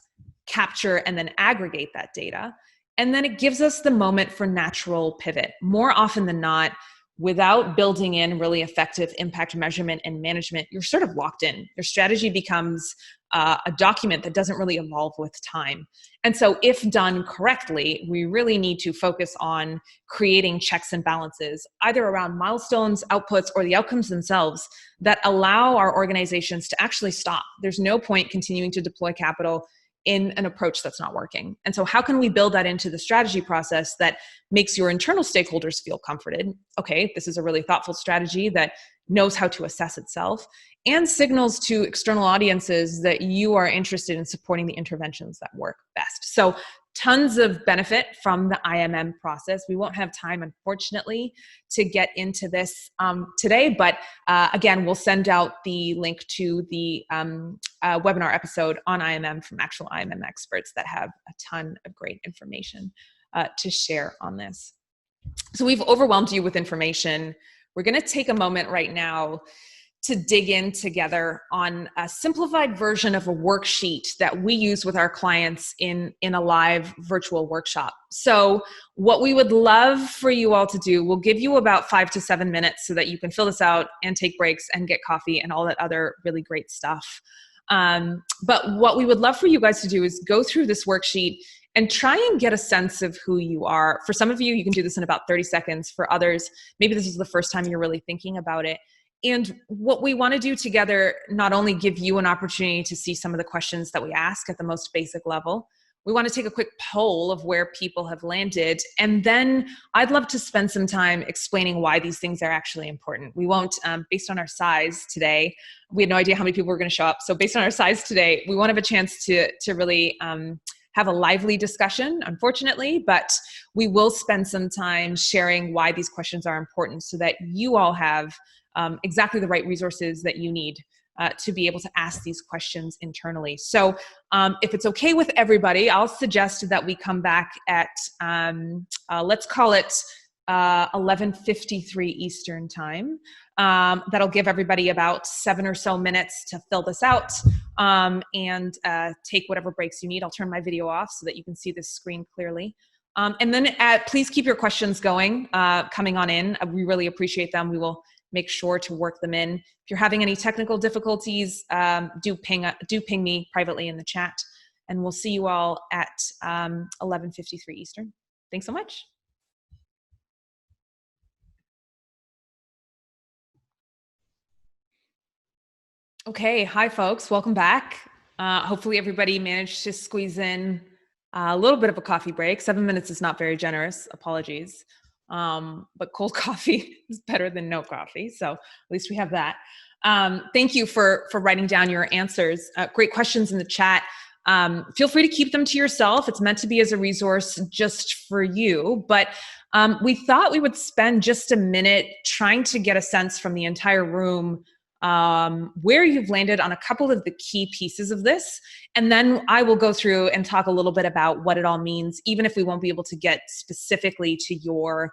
capture and then aggregate that data. And then it gives us the moment for natural pivot. More often than not, without building in really effective impact measurement and management, you're sort of locked in. Your strategy becomes a document that doesn't really evolve with time. And so if done correctly, we really need to focus on creating checks and balances, either around milestones, outputs, or the outcomes themselves that allow our organizations to actually stop. There's no point continuing to deploy capital in an approach that's not working. And so how can we build that into the strategy process that makes your internal stakeholders feel comforted? Okay, this is a really thoughtful strategy that knows how to assess itself and signals to external audiences that you are interested in supporting the interventions that work best. So tons of benefit from the IMM process. We won't have time, unfortunately, to get into this today, but again, we'll send out the link to the webinar episode on IMM from actual IMM experts that have a ton of great information to share on this. So we've overwhelmed you with information. We're going to take a moment right now to dig in together on a simplified version of a worksheet that we use with our clients in a live virtual workshop. So what we would love for you all to do, we'll give you about 5 to 7 minutes so that you can fill this out and take breaks and get coffee and all that other really great stuff. But what we would love for you guys to do is go through this worksheet and try and get a sense of who you are. For some of you, you can do this in about 30 seconds. For others, maybe this is the first time you're really thinking about it. And what we want to do together, not only give you an opportunity to see some of the questions that we ask at the most basic level, we want to take a quick poll of where people have landed. And then I'd love to spend some time explaining why these things are actually important. We won't, based on our size today, we had no idea how many people were going to show up. So based on our size today, we won't have a chance to really have a lively discussion, unfortunately, but we will spend some time sharing why these questions are important so that you all have exactly the right resources that you need to be able to ask these questions internally. So if it's okay with everybody, I'll suggest that we come back at, let's call it 11:53 Eastern time. That'll give everybody about 7 or so minutes to fill this out and take whatever breaks you need. I'll turn my video off so that you can see this screen clearly. And then please keep your questions going, coming on in. We really appreciate them. We will make sure to work them in. If you're having any technical difficulties, do ping me privately in the chat, and we'll see you all at 11:53 Eastern. Thanks so much. Okay, hi folks, welcome back. Hopefully everybody managed to squeeze in a little bit of a coffee break. 7 minutes is not very generous, apologies. But cold coffee is better than no coffee. So at least we have that. Thank you for writing down your answers. Great questions in the chat. Feel free to keep them to yourself. It's meant to be as a resource just for you. But we thought we would spend just a minute trying to get a sense from the entire room where you've landed on a couple of the key pieces of this. And then I will go through and talk a little bit about what it all means, even if we won't be able to get specifically to your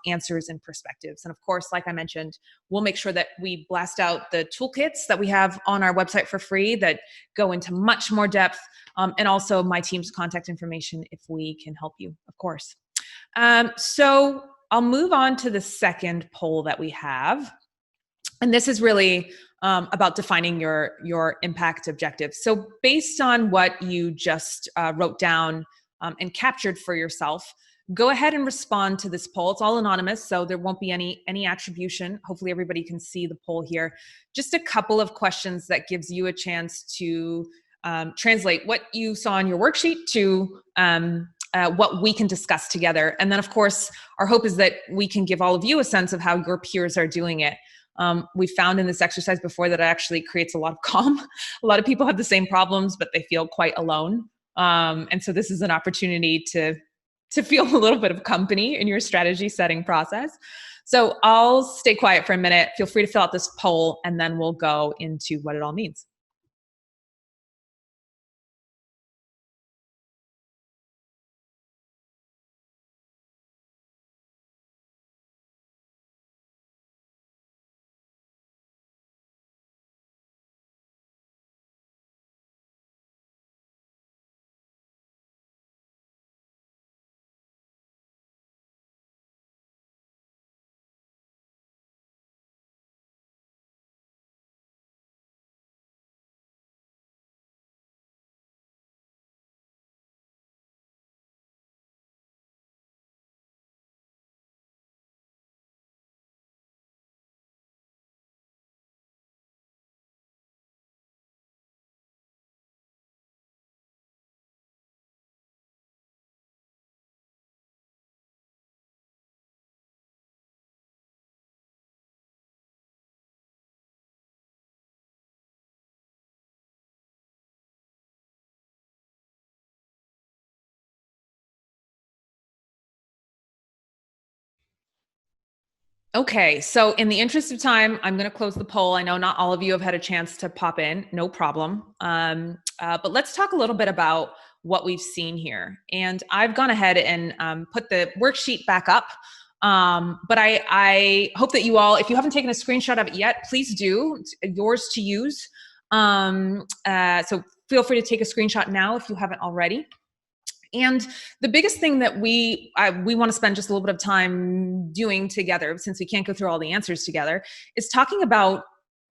answers and perspectives. And of course, like I mentioned, we'll make sure that we blast out the toolkits that we have on our website for free that go into much more depth, and also my team's contact information if we can help you, of course. So I'll move on to the second poll that we have. And this is really about defining your impact objectives. So based on what you just wrote down and captured for yourself, go ahead and respond to this poll. It's all anonymous, so there won't be any attribution. Hopefully everybody can see the poll here. Just a couple of questions that gives you a chance to translate what you saw in your worksheet to what we can discuss together. And then of course, our hope is that we can give all of you a sense of how your peers are doing it. We found in this exercise before that it actually creates a lot of calm. A lot of people have the same problems, but they feel quite alone. And so this is an opportunity to feel a little bit of company in your strategy setting process. So I'll stay quiet for a minute. Feel free to fill out this poll, and then we'll go into what it all means. Okay, so in the interest of time, I'm going to close the poll. I know not all of you have had a chance to pop in, no problem. But let's talk a little bit about what we've seen here. And I've gone ahead and put the worksheet back up. But I hope that you all, if you haven't taken a screenshot of it yet, please do. It's yours to use. So feel free to take a screenshot now if you haven't already. And the biggest thing that we want to spend just a little bit of time doing together, since we can't go through all the answers together, is talking about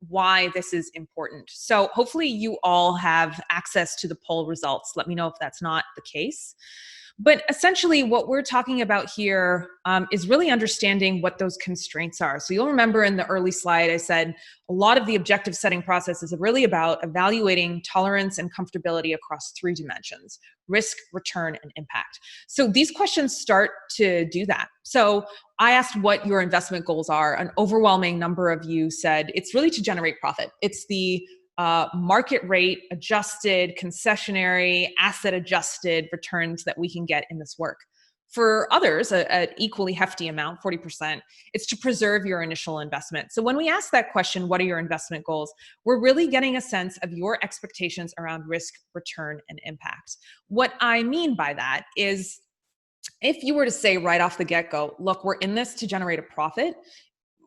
why this is important. So hopefully you all have access to the poll results. Let me know if that's not the case. But essentially what we're talking about here is really understanding what those constraints are. So you'll remember in the early slide, I said a lot of the objective setting process is really about evaluating tolerance and comfortability across 3 dimensions: risk, return, and impact. So these questions start to do that. So I asked what your investment goals are. An overwhelming number of you said it's really to generate profit. It's the market rate adjusted, concessionary, asset adjusted returns that we can get in this work. For others, an equally hefty amount, 40%, it's to preserve your initial investment. So when we ask that question, what are your investment goals? We're really getting a sense of your expectations around risk, return, and impact. What I mean by that is, if you were to say right off the get-go, look, we're in this to generate a profit,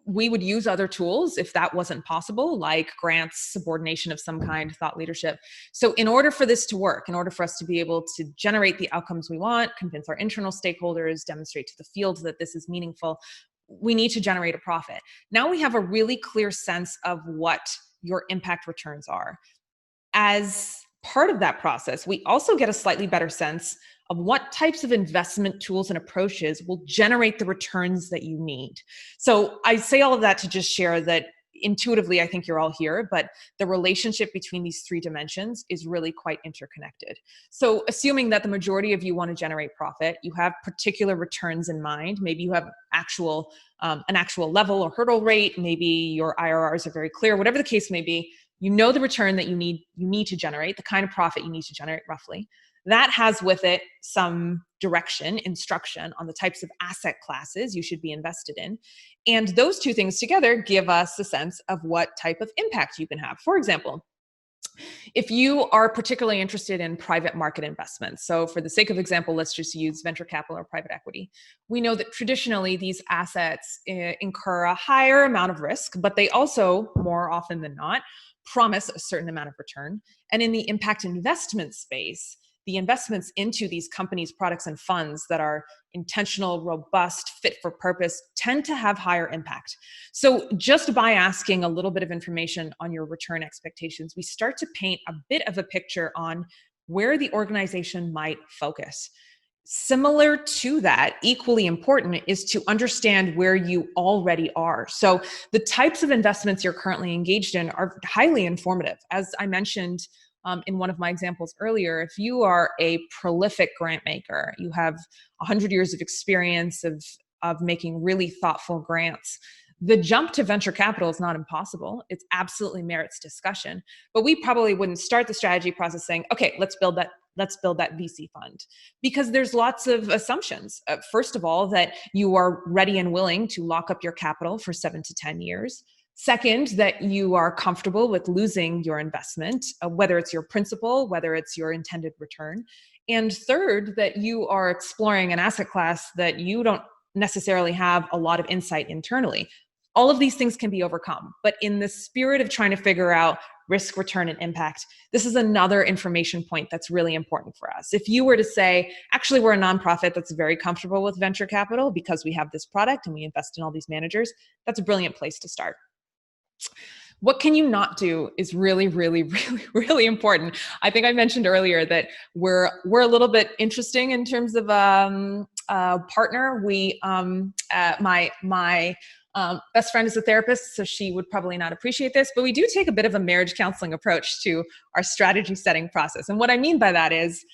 we would use other tools if that wasn't possible, like grants, subordination of some kind, thought leadership. So in order for this to work, in order for us to be able to generate the outcomes we want, convince our internal stakeholders, demonstrate to the field that this is meaningful, we need to generate a profit. Now we have a really clear sense of what your impact returns are. As part of that process, we also get a slightly better sense of what types of investment tools and approaches will generate the returns that you need. So I say all of that to just share that intuitively, I think you're all here, but the relationship between these 3 dimensions is really quite interconnected. So assuming that the majority of you want to generate profit, you have particular returns in mind. Maybe you have an actual level or hurdle rate. Maybe your IRRs are very clear, whatever the case may be. You know the return that you need to generate, the kind of profit you need to generate roughly. That has with it some direction, instruction on the types of asset classes you should be invested in. And those two things together give us a sense of what type of impact you can have. For example, if you are particularly interested in private market investments, so for the sake of example, let's just use venture capital or private equity. We know that traditionally these assets incur a higher amount of risk, but they also, more often than not, promise a certain amount of return. And in the impact investment space, the investments into these companies, products, and funds that are intentional, robust, fit for purpose tend to have higher impact. So just by asking a little bit of information on your return expectations, we start to paint a bit of a picture on where the organization might focus. Similar to that, equally important is to understand where you already are. So the types of investments you're currently engaged in are highly informative. As I mentioned in one of my examples earlier, if you are a prolific grant maker, you have 100 years of experience of making really thoughtful grants, the jump to venture capital is not impossible. It absolutely merits discussion, but we probably wouldn't start the strategy process saying, okay, let's build that VC fund, because there's lots of assumptions. First of all, that you are ready and willing to lock up your capital for 7 to 10 years. Second, that you are comfortable with losing your investment, whether it's your principal, whether it's your intended return. And third, that you are exploring an asset class that you don't necessarily have a lot of insight internally. All of these things can be overcome, but in the spirit of trying to figure out risk, return, and impact, this is another information point that's really important for us. If you were to say, actually, we're a nonprofit that's very comfortable with venture capital because we have this product and we invest in all these managers, that's a brilliant place to start. What can you not do is really, really, really, really important. I think I mentioned earlier that we're a little bit interesting in terms of partner. My best friend is a therapist, so she would probably not appreciate this, but we do take a bit of a marriage counseling approach to our strategy setting process. And what I mean by that is,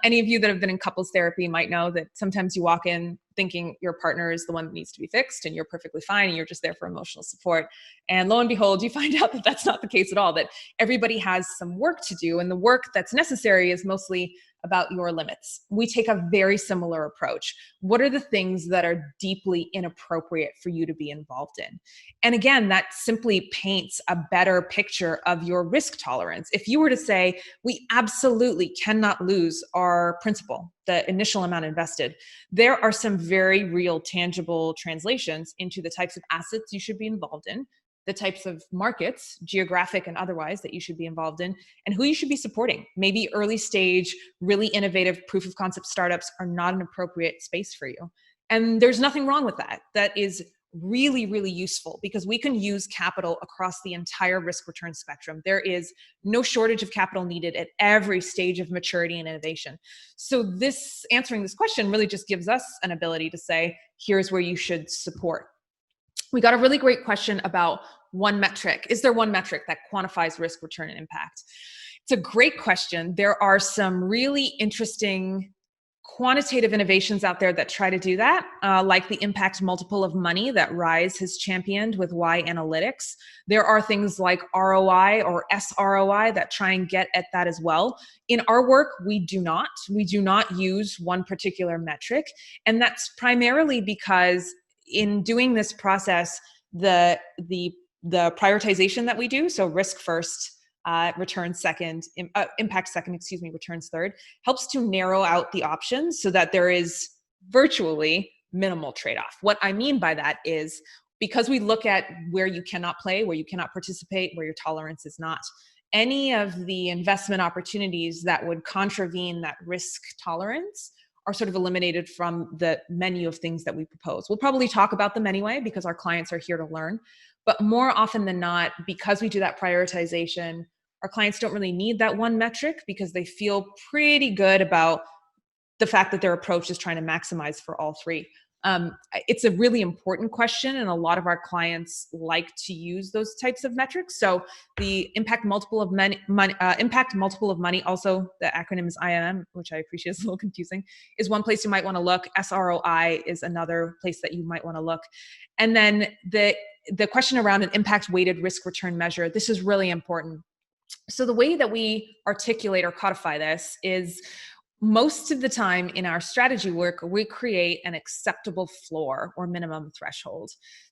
any of you that have been in couples therapy might know that sometimes you walk in thinking your partner is the one that needs to be fixed and you're perfectly fine and you're just there for emotional support. And lo and behold, you find out that that's not the case at all, that everybody has some work to do, and the work that's necessary is mostly about your limits. We take a very similar approach. What are the things that are deeply inappropriate for you to be involved in? And again, that simply paints a better picture of your risk tolerance. If you were to say, we absolutely cannot lose our principal, the initial amount invested, there are some very real, tangible translations into the types of assets you should be involved in, the types of markets, geographic and otherwise, that you should be involved in, and who you should be supporting. Maybe early stage, really innovative proof of concept startups are not an appropriate space for you. And there's nothing wrong with that. That is really, really useful because we can use capital across the entire risk return spectrum. There is no shortage of capital needed at every stage of maturity and innovation. So answering this question really just gives us an ability to say, here's where you should support. We got a really great question about one metric. Is there one metric that quantifies risk, return, and impact? It's a great question. There are some really interesting quantitative innovations out there that try to do that, like the impact multiple of money that Rise has championed with Y Analytics. There are things like ROI or SROI that try and get at that as well. In our work, we do not. We do not use one particular metric, and that's primarily because in doing this process, the prioritization that we do, so risk first, return second, impact second, returns third, helps to narrow out the options so that there is virtually minimal trade-off. What I mean by that is, because we look at where you cannot play, where you cannot participate, where your tolerance is not, any of the investment opportunities that would contravene that risk tolerance are sort of eliminated from the menu of things that we propose. We'll probably talk about them anyway because our clients are here to learn. But more often than not, because we do that prioritization, our clients don't really need that one metric because they feel pretty good about the fact that their approach is trying to maximize for all three. It's a really important question, and a lot of our clients like to use those types of metrics. So the impact multiple of money, also the acronym is IMM, which I appreciate is a little confusing, is one place you might want to look. SROI is another place that you might want to look. And then the question around an impact weighted risk return measure, this is really important. So the way that we articulate or codify this is most of the time in our strategy work, we create an acceptable floor or minimum threshold.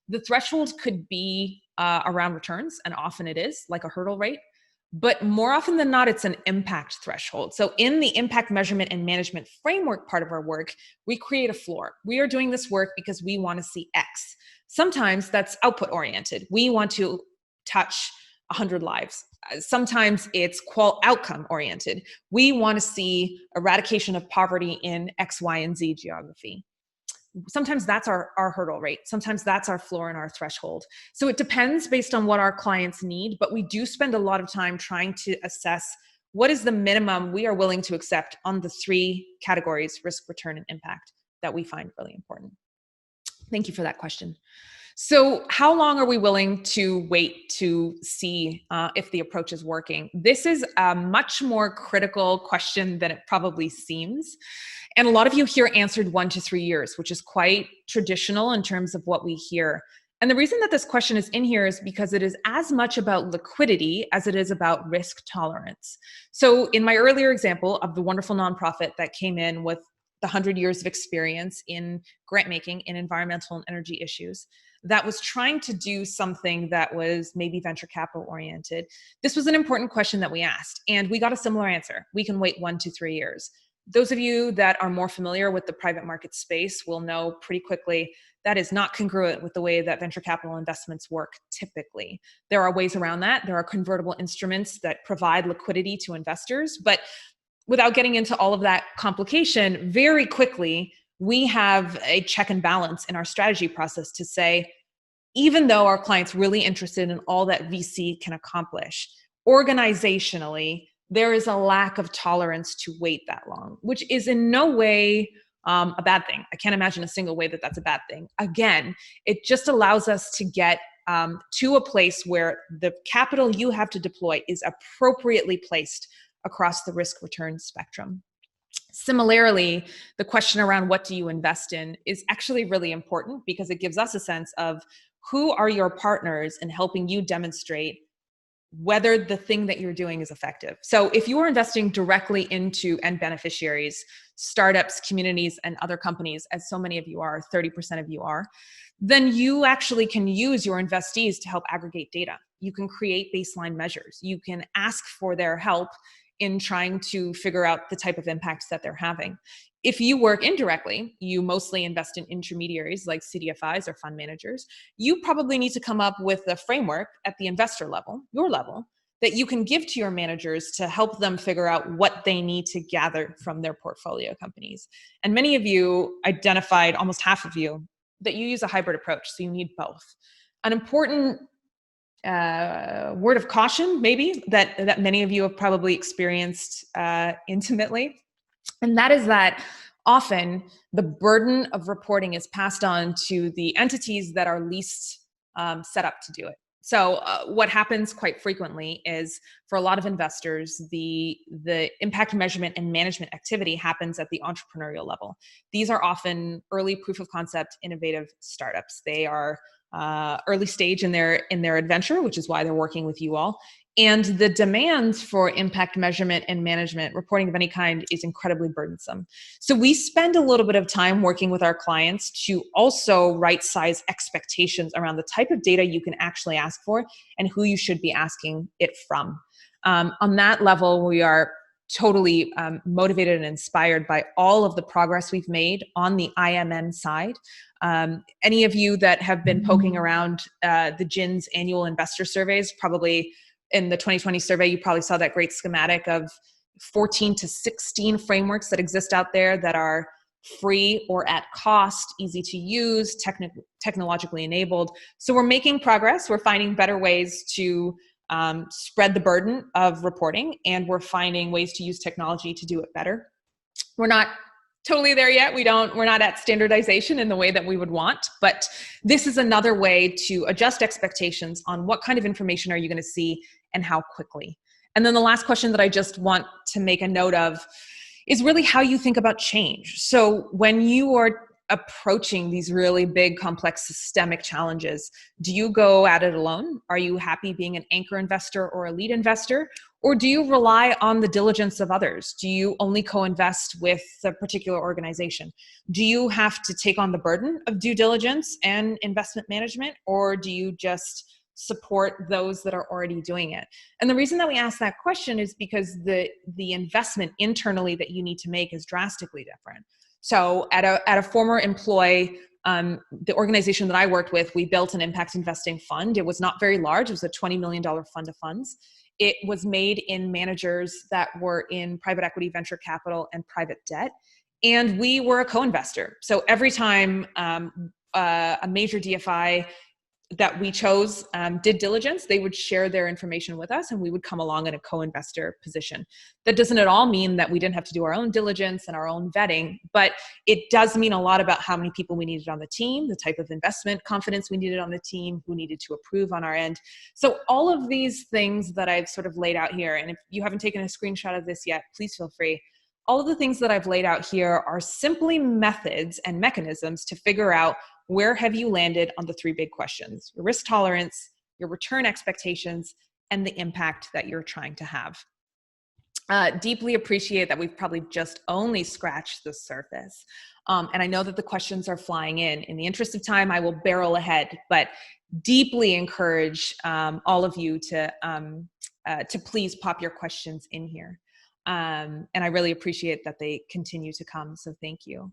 The threshold could be around returns, and often it is, like a hurdle rate. But more often than not, it's an impact threshold. So in the impact measurement and management framework part of our work, we create a floor. We are doing this work because we want to see X. Sometimes that's output oriented. We want to touch 100 lives. Sometimes it's outcome oriented. We want to see eradication of poverty in X, Y, and Z geography. Sometimes that's our hurdle rate. Sometimes that's our floor and our threshold. So it depends based on what our clients need, but we do spend a lot of time trying to assess what is the minimum we are willing to accept on the 3 categories, risk, return, and impact, that we find really important. Thank you for that question. So how long are we willing to wait to see if the approach is working? This is a much more critical question than it probably seems. And a lot of you here answered 1 to 3 years, which is quite traditional in terms of what we hear. And the reason that this question is in here is because it is as much about liquidity as it is about risk tolerance. So in my earlier example of the wonderful nonprofit that came in with the 100 years of experience in grant making in environmental and energy issues, that was trying to do something that was maybe venture capital oriented. This was an important question that we asked, and we got a similar answer. We can wait 1 to 3 years. Those of you that are more familiar with the private market space will know pretty quickly that is not congruent with the way that venture capital investments work typically. There are ways around that. There are convertible instruments that provide liquidity to investors, but without getting into all of that complication, very quickly, we have a check and balance in our strategy process to say, even though our client's really interested in all that VC can accomplish, organizationally, there is a lack of tolerance to wait that long, which is in no way a bad thing. I can't imagine a single way that that's a bad thing. Again, it just allows us to get to a place where the capital you have to deploy is appropriately placed across the risk return spectrum. Similarly, the question around what do you invest in is actually really important because it gives us a sense of who are your partners in helping you demonstrate whether the thing that you're doing is effective. So if you are investing directly into end beneficiaries, startups, communities, and other companies, as so many of you are, 30% of you are, then you actually can use your investees to help aggregate data. You can create baseline measures. You can ask for their help in trying to figure out the type of impacts that they're having. If you work indirectly, you mostly invest in intermediaries like CDFIs or fund managers, you probably need to come up with a framework at the investor level, your level, that you can give to your managers to help them figure out what they need to gather from their portfolio companies. And many of you identified, almost half of you, that you use a hybrid approach, so you need both. An important word of caution, maybe, that many of you have probably experienced intimately, and that is that often the burden of reporting is passed on to the entities that are least set up to do it. So what happens quite frequently is for a lot of investors, the impact measurement and management activity happens at the entrepreneurial level. These are often early proof of concept, innovative startups. They are early stage in their adventure, which is why they're working with you all. And the demands for impact measurement and management reporting of any kind is incredibly burdensome. So we spend a little bit of time working with our clients to also right-size expectations around the type of data you can actually ask for and who you should be asking it from. On that level, we are totally motivated and inspired by all of the progress we've made on the IMM side. Any of you that have been poking around the GIN's annual investor surveys, probably in the 2020 survey, you probably saw that great schematic of 14 to 16 frameworks that exist out there that are free or at cost, easy to use, technologically enabled. So we're making progress. We're finding better ways to spread the burden of reporting, and we're finding ways to use technology to do it better. We're not totally there yet. We're not at standardization in the way that we would want, but this is another way to adjust expectations on what kind of information are you going to see and how quickly. And then the last question that I just want to make a note of is really how you think about change. So when you are approaching these really big, complex, systemic challenges, do you go at it alone? Are you happy being an anchor investor or a lead investor? Or do you rely on the diligence of others? Do you only co-invest with a particular organization? Do you have to take on the burden of due diligence and investment management, or do you just support those that are already doing it? And the reason that we ask that question is because the investment internally that you need to make is drastically different. So at a former employee, the organization that I worked with, we built an impact investing fund. It was not very large. It was a $20 million fund of funds. It was made in managers that were in private equity, venture capital, and private debt. And we were a co-investor. So every time a major DFI that we chose did diligence, they would share their information with us and we would come along in a co-investor position. That doesn't at all mean that we didn't have to do our own diligence and our own vetting, but it does mean a lot about how many people we needed on the team, the type of investment confidence we needed on the team, who needed to approve on our end. So all of these things that I've sort of laid out here, and if you haven't taken a screenshot of this yet, please feel free. All of the things that I've laid out here are simply methods and mechanisms to figure out where have you landed on the three big questions: your risk tolerance, your return expectations, and the impact that you're trying to have. Deeply appreciate that we've probably just only scratched the surface. And I know that the questions are flying in. In the interest of time, I will barrel ahead, but deeply encourage all of you to please pop your questions in here. And I really appreciate that they continue to come, so thank you.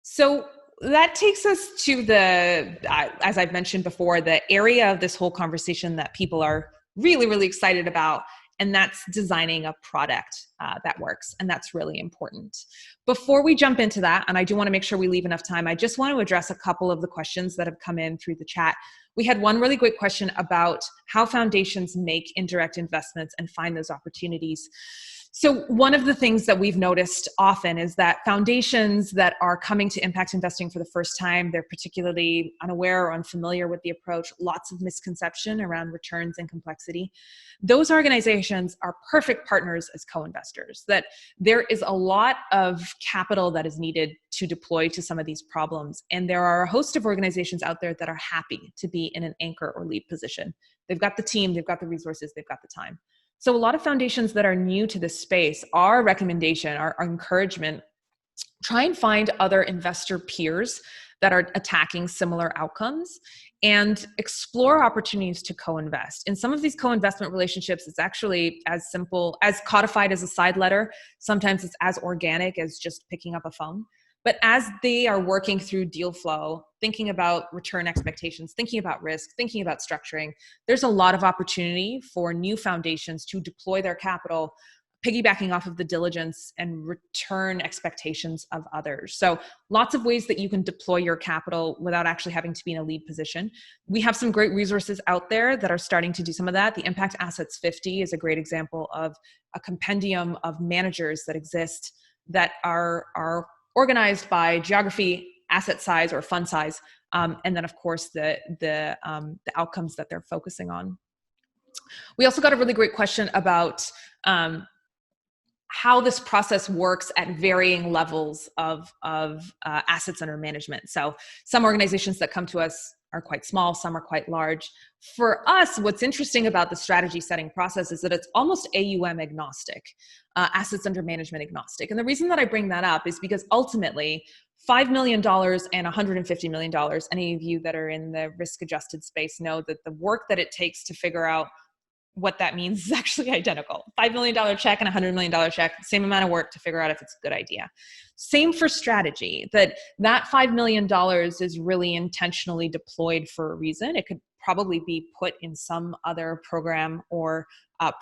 So that takes us to the, as I've mentioned before, the area of this whole conversation that people are really, really excited about, and that's designing a product that works, and that's really important. Before we jump into that, and I do want to make sure we leave enough time, I just want to address a couple of the questions that have come in through the chat. We had one really great question about how foundations make indirect investments and find those opportunities. So one of the things that we've noticed often is that foundations that are coming to impact investing for the first time, they're particularly unaware or unfamiliar with the approach, lots of misconception around returns and complexity. Those organizations are perfect partners as co-investors, that there is a lot of capital that is needed to deploy to some of these problems. And there are a host of organizations out there that are happy to be in an anchor or lead position. They've got the team, they've got the resources, they've got the time. So a lot of foundations that are new to this space, our recommendation, our encouragement, try and find other investor peers that are attacking similar outcomes and explore opportunities to co-invest. In some of these co-investment relationships, it's actually as simple, as codified as a side letter. Sometimes it's as organic as just picking up a phone. But as they are working through deal flow, thinking about return expectations, thinking about risk, thinking about structuring, there's a lot of opportunity for new foundations to deploy their capital, piggybacking off of the diligence and return expectations of others. So lots of ways that you can deploy your capital without actually having to be in a lead position. We have some great resources out there that are starting to do some of that. The Impact Assets 50 is a great example of a compendium of managers that exist that are organized by geography, asset size, or fund size, and then of course the outcomes that they're focusing on. We also got a really great question about how this process works at varying levels of assets under management. So some organizations that come to us are quite small, some are quite large. For us, what's interesting about the strategy setting process is that it's almost AUM agnostic, assets under management agnostic. And the reason that I bring that up is because ultimately, $5 million and $150 million, any of you that are in the risk-adjusted space know that the work that it takes to figure out what that means is actually identical. $5 million check and a $100 million check, same amount of work to figure out if it's a good idea. Same for strategy, that $5 million is really intentionally deployed for a reason. It could probably be put in some other program or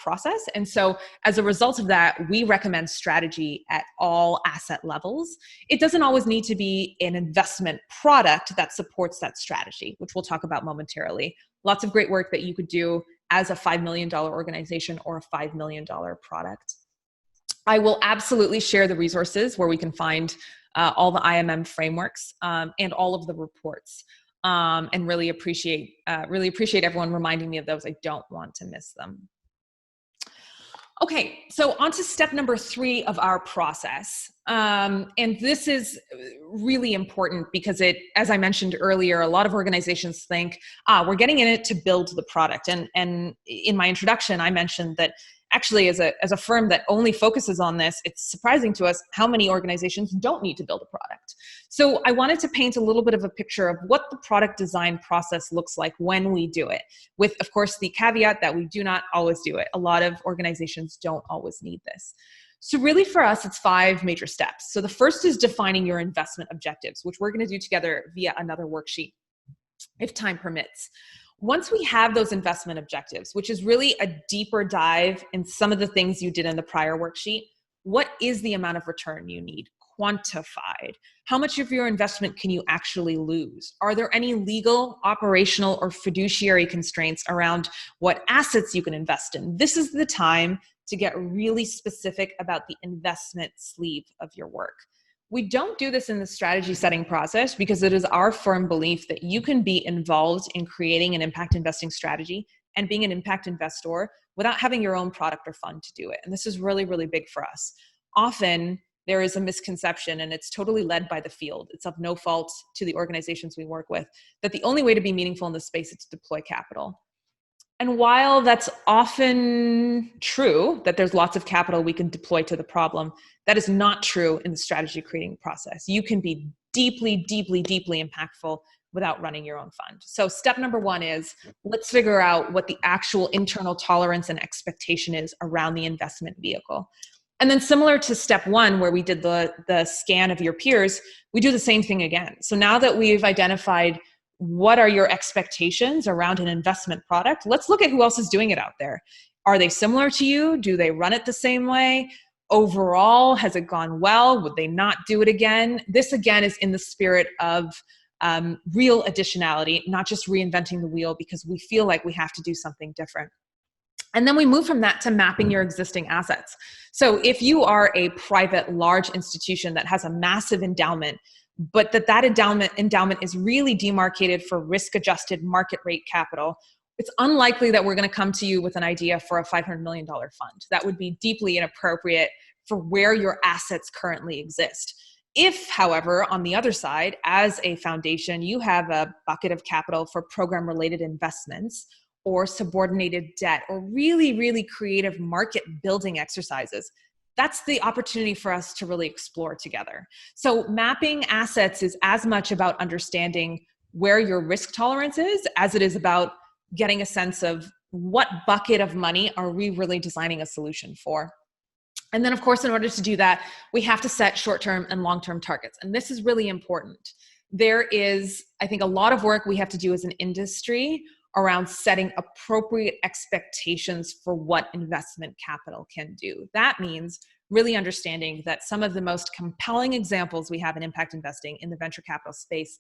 process. And so as a result of that, we recommend strategy at all asset levels. It doesn't always need to be an investment product that supports that strategy, which we'll talk about momentarily. Lots of great work that you could do as a $5 million organization or a $5 million product. I will absolutely share the resources where we can find all the IMM frameworks and all of the reports, and really appreciate everyone reminding me of those. I don't want to miss them. Okay, so on to step number 3 of our process. And this is really important because it, as I mentioned earlier, a lot of organizations think, we're getting in it to build the product. And in my introduction, I mentioned that actually, as a firm that only focuses on this, it's surprising to us how many organizations don't need to build a product. So I wanted to paint a little bit of a picture of what the product design process looks like when we do it, with, of course, the caveat that we do not always do it. A lot of organizations don't always need this. So really for us, it's 5 major steps. So the first is defining your investment objectives, which we're going to do together via another worksheet, if time permits. Once we have those investment objectives, which is really a deeper dive in some of the things you did in the prior worksheet, what is the amount of return you need? Quantified. How much of your investment can you actually lose? Are there any legal, operational, or fiduciary constraints around what assets you can invest in? This is the time to get really specific about the investment sleeve of your work. We don't do this in the strategy setting process because it is our firm belief that you can be involved in creating an impact investing strategy and being an impact investor without having your own product or fund to do it. And this is really, really big for us. Often there is a misconception, and it's totally led by the field. It's of no fault to the organizations we work with, that the only way to be meaningful in this space is to deploy capital. And while that's often true, that there's lots of capital we can deploy to the problem, that is not true in the strategy creating process. You can be deeply, deeply, deeply impactful without running your own fund. So step number 1 is, let's figure out what the actual internal tolerance and expectation is around the investment vehicle. And then similar to step 1, where we did the scan of your peers, we do the same thing again. So now that we've identified what are your expectations around an investment product, let's look at who else is doing it out there. Are they similar to you? Do they run it the same way? Overall, has it gone well? Would they not do it again? This again is in the spirit of real additionality, not just reinventing the wheel because we feel like we have to do something different. And then we move from that to mapping your existing assets. So if you are a private large institution that has a massive endowment, but that endowment is really demarcated for risk-adjusted market rate capital, it's unlikely that we're going to come to you with an idea for a $500 million fund. That would be deeply inappropriate for where your assets currently exist. If, however, on the other side, as a foundation, you have a bucket of capital for program-related investments or subordinated debt or really, really creative market building exercises, that's the opportunity for us to really explore together. So mapping assets is as much about understanding where your risk tolerance is as it is about getting a sense of what bucket of money are we really designing a solution for. And then, of course, in order to do that, we have to set short-term and long-term targets. And this is really important. There is, I think, a lot of work we have to do as an industry around setting appropriate expectations for what investment capital can do. That means really understanding that some of the most compelling examples we have in impact investing in the venture capital space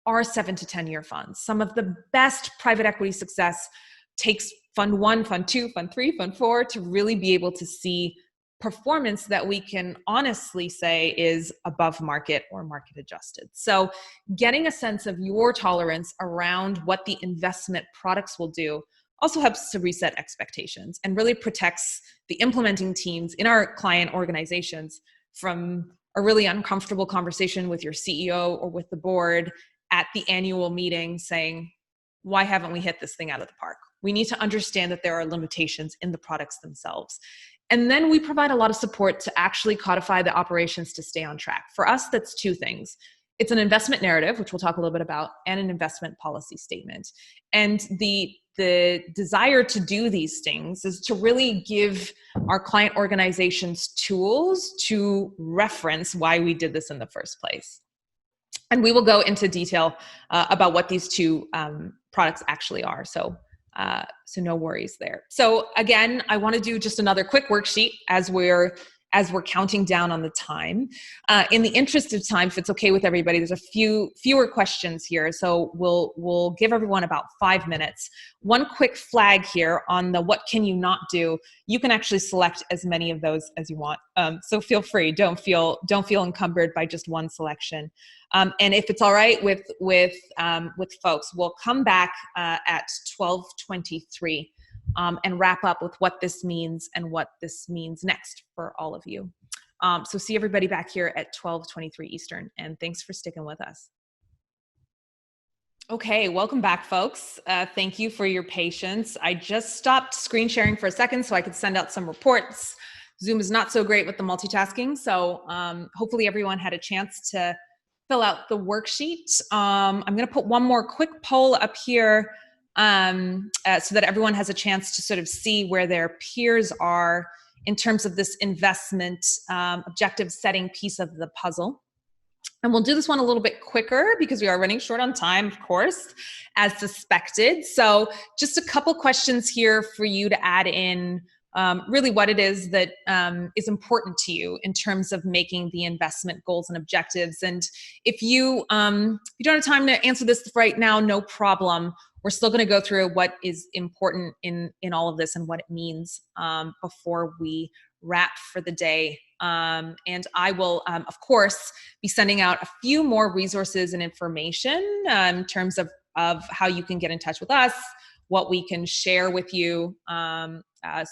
are 7 to 10 year funds. Some of the best private equity success takes fund 1, fund 2, fund 3, fund 4 to really be able to see performance that we can honestly say is above market or market adjusted. So getting a sense of your tolerance around what the investment products will do also helps to reset expectations and really protects the implementing teams in our client organizations from a really uncomfortable conversation with your CEO or with the board at the annual meeting saying, why haven't we hit this thing out of the park? We need to understand that there are limitations in the products themselves. And then we provide a lot of support to actually codify the operations to stay on track. For us, that's 2 things. It's an investment narrative, which we'll talk a little bit about, and an investment policy statement. And the desire to do these things is to really give our client organizations tools to reference why we did this in the first place. And we will go into detail about what these 2 products actually are. So no worries there. So again, I want to do just another quick worksheet as we're counting down on the time. In the interest of time, if it's okay with everybody, there's fewer questions here. So we'll give everyone about 5 minutes. One quick flag here on the what can you not do. You can actually select as many of those as you want. So feel free. Don't feel encumbered by just one selection. And if it's all right with folks, we'll come back at 12:23 and wrap up with what this means and what this means next for all of you. So see everybody back here at 12:23 Eastern, and thanks for sticking with us. Okay, welcome back, folks. Thank you for your patience. I just stopped screen sharing for a second so I could send out some reports. Zoom is not so great with the multitasking, so hopefully everyone had a chance to fill out the worksheet. I'm going to put one more quick poll up here so that everyone has a chance to sort of see where their peers are in terms of this investment objective setting piece of the puzzle. And we'll do this one a little bit quicker because we are running short on time, of course, as suspected. So just a couple questions here for you to add in really what it is that is important to you in terms of making the investment goals and objectives. And if you don't have time to answer this right now, no problem. We're still going to go through what is important in all of this and what it means before we wrap for the day. And I will, of course, be sending out a few more resources and information in terms of how you can get in touch with us, what we can share with you.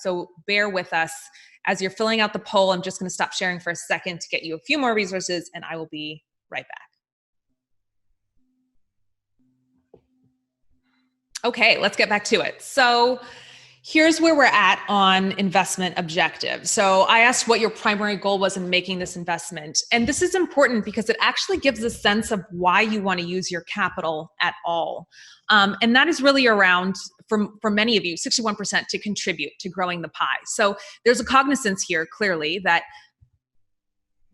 So bear with us as you're filling out the poll. I'm just going to stop sharing for a second to get you a few more resources, and I will be right back. Okay, let's get back to it. So here's where we're at on investment objectives. So I asked what your primary goal was in making this investment. And this is important because it actually gives a sense of why you want to use your capital at all. And that is really around, for many of you, 61% to contribute to growing the pie. So there's a cognizance here, clearly, that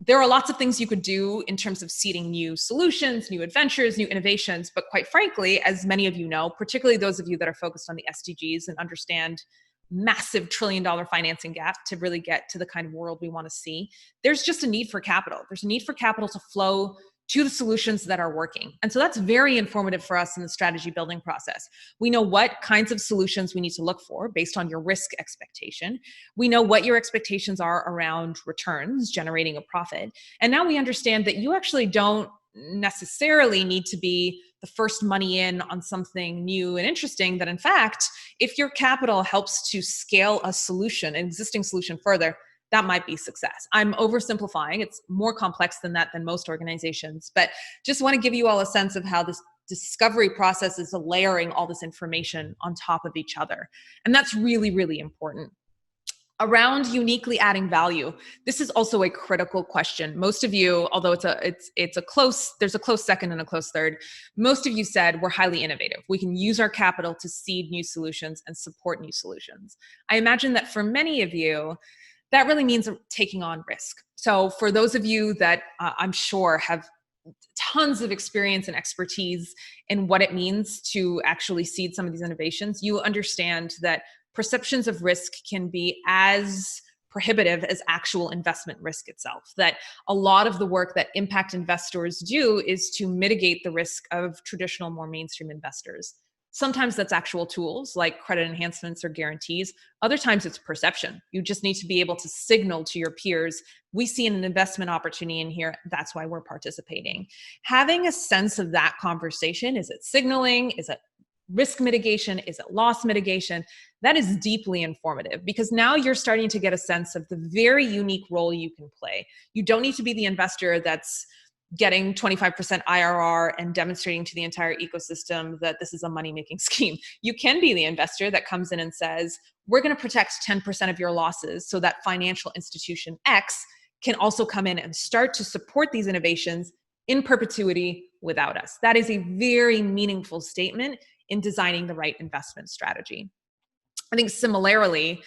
there are lots of things you could do in terms of seeding new solutions, new adventures, new innovations. But quite frankly, as many of you know, particularly those of you that are focused on the SDGs and understand massive trillion-dollar financing gap to really get to the kind of world we want to see, there's just a need for capital. There's a need for capital to flow to the solutions that are working. And so that's very informative for us in the strategy building process. We know what kinds of solutions we need to look for based on your risk expectation. We know what your expectations are around returns, generating a profit. And now we understand that you actually don't necessarily need to be the first money in on something new and interesting, that in fact, if your capital helps to scale a solution, an existing solution further, that might be success. I'm oversimplifying. It's more complex than that than most organizations, but just want to give you all a sense of how this discovery process is layering all this information on top of each other. And that's really, really important. Around uniquely adding value, this is also a critical question. Most of you, although there's a close second and a close third, most of you said we're highly innovative. We can use our capital to seed new solutions and support new solutions. I imagine that for many of you, that really means taking on risk. So for those of you that I'm sure have tons of experience and expertise in what it means to actually seed some of these innovations, you understand that perceptions of risk can be as prohibitive as actual investment risk itself. That a lot of the work that impact investors do is to mitigate the risk of traditional, more mainstream investors. Sometimes that's actual tools like credit enhancements or guarantees. Other times it's perception. You just need to be able to signal to your peers, we see an investment opportunity in here, that's why we're participating. Having a sense of that conversation, is it signaling? Is it risk mitigation? Is it loss mitigation? That is deeply informative because now you're starting to get a sense of the very unique role you can play. You don't need to be the investor that's getting 25% IRR and demonstrating to the entire ecosystem that this is a money-making scheme. You can be the investor that comes in and says, we're going to protect 10% of your losses so that financial institution X can also come in and start to support these innovations in perpetuity without us. That is a very meaningful statement in designing the right investment strategy. I think similarly,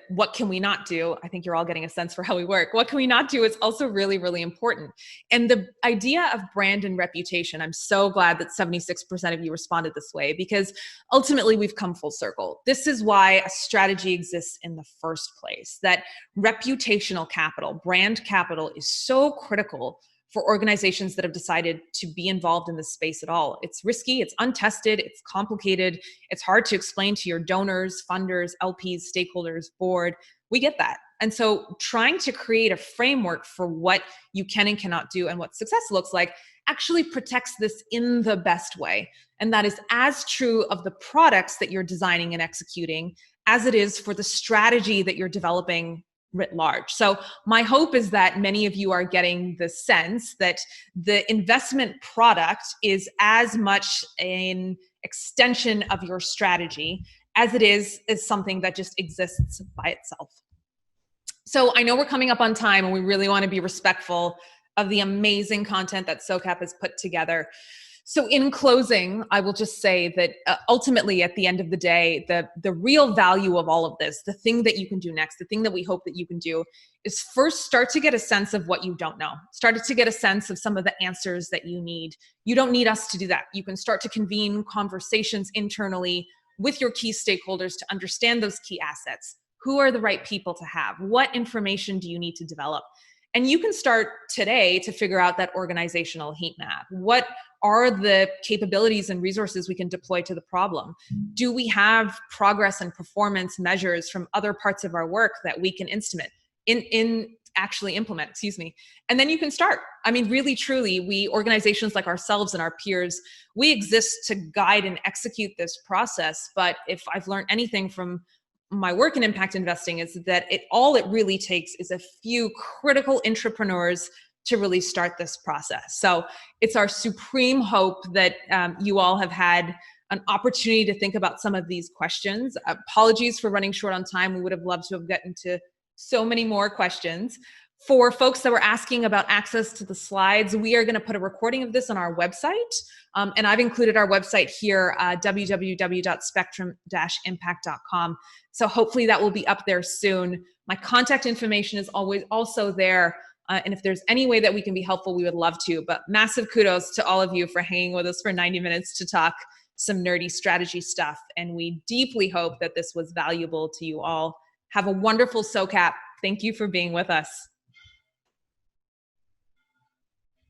what can we not do? I think you're all getting a sense for how we work. What can we not do is also really, really important. And the idea of brand and reputation, I'm so glad that 76% of you responded this way because ultimately we've come full circle. This is why a strategy exists in the first place, that reputational capital, brand capital is so critical for organizations that have decided to be involved in this space at all. It's risky, it's untested, it's complicated, it's hard to explain to your donors, funders, LPs, stakeholders, board. We get that. And so trying to create a framework for what you can and cannot do and what success looks like actually protects this in the best way. And that is as true of the products that you're designing and executing as it is for the strategy that you're developing writ large. So my hope is that many of you are getting the sense that the investment product is as much an extension of your strategy as it is something that just exists by itself. So I know we're coming up on time, and we really want to be respectful of the amazing content that SOCAP has put together. So in closing, I will just say that ultimately at the end of the day, the real value of all of this, the thing that you can do next, the thing that we hope that you can do, is first start to get a sense of what you don't know. Start to get a sense of some of the answers that you need. You don't need us to do that. You can start to convene conversations internally with your key stakeholders to understand those key assets. Who are the right people to have? What information do you need to develop? And you can start today to figure out that organizational heat map. What are the capabilities and resources we can deploy to the problem? Do we have progress and performance measures from other parts of our work that we can actually implement, excuse me. And then you can start. I mean, really, truly, organizations like ourselves and our peers, we exist to guide and execute this process. But if I've learned anything from my work in impact investing, is that all it really takes is a few critical entrepreneurs to really start this process. So it's our supreme hope that you all have had an opportunity to think about some of these questions. Apologies for running short on time. We would have loved to have gotten to so many more questions. For folks that were asking about access to the slides, we are going to put a recording of this on our website. And I've included our website here, www.spectrum-impact.com. So hopefully that will be up there soon. My contact information is always also there. And if there's any way that we can be helpful, we would love to. But massive kudos to all of you for hanging with us for 90 minutes to talk some nerdy strategy stuff. And we deeply hope that this was valuable to you all. Have a wonderful SOCAP. Thank you for being with us.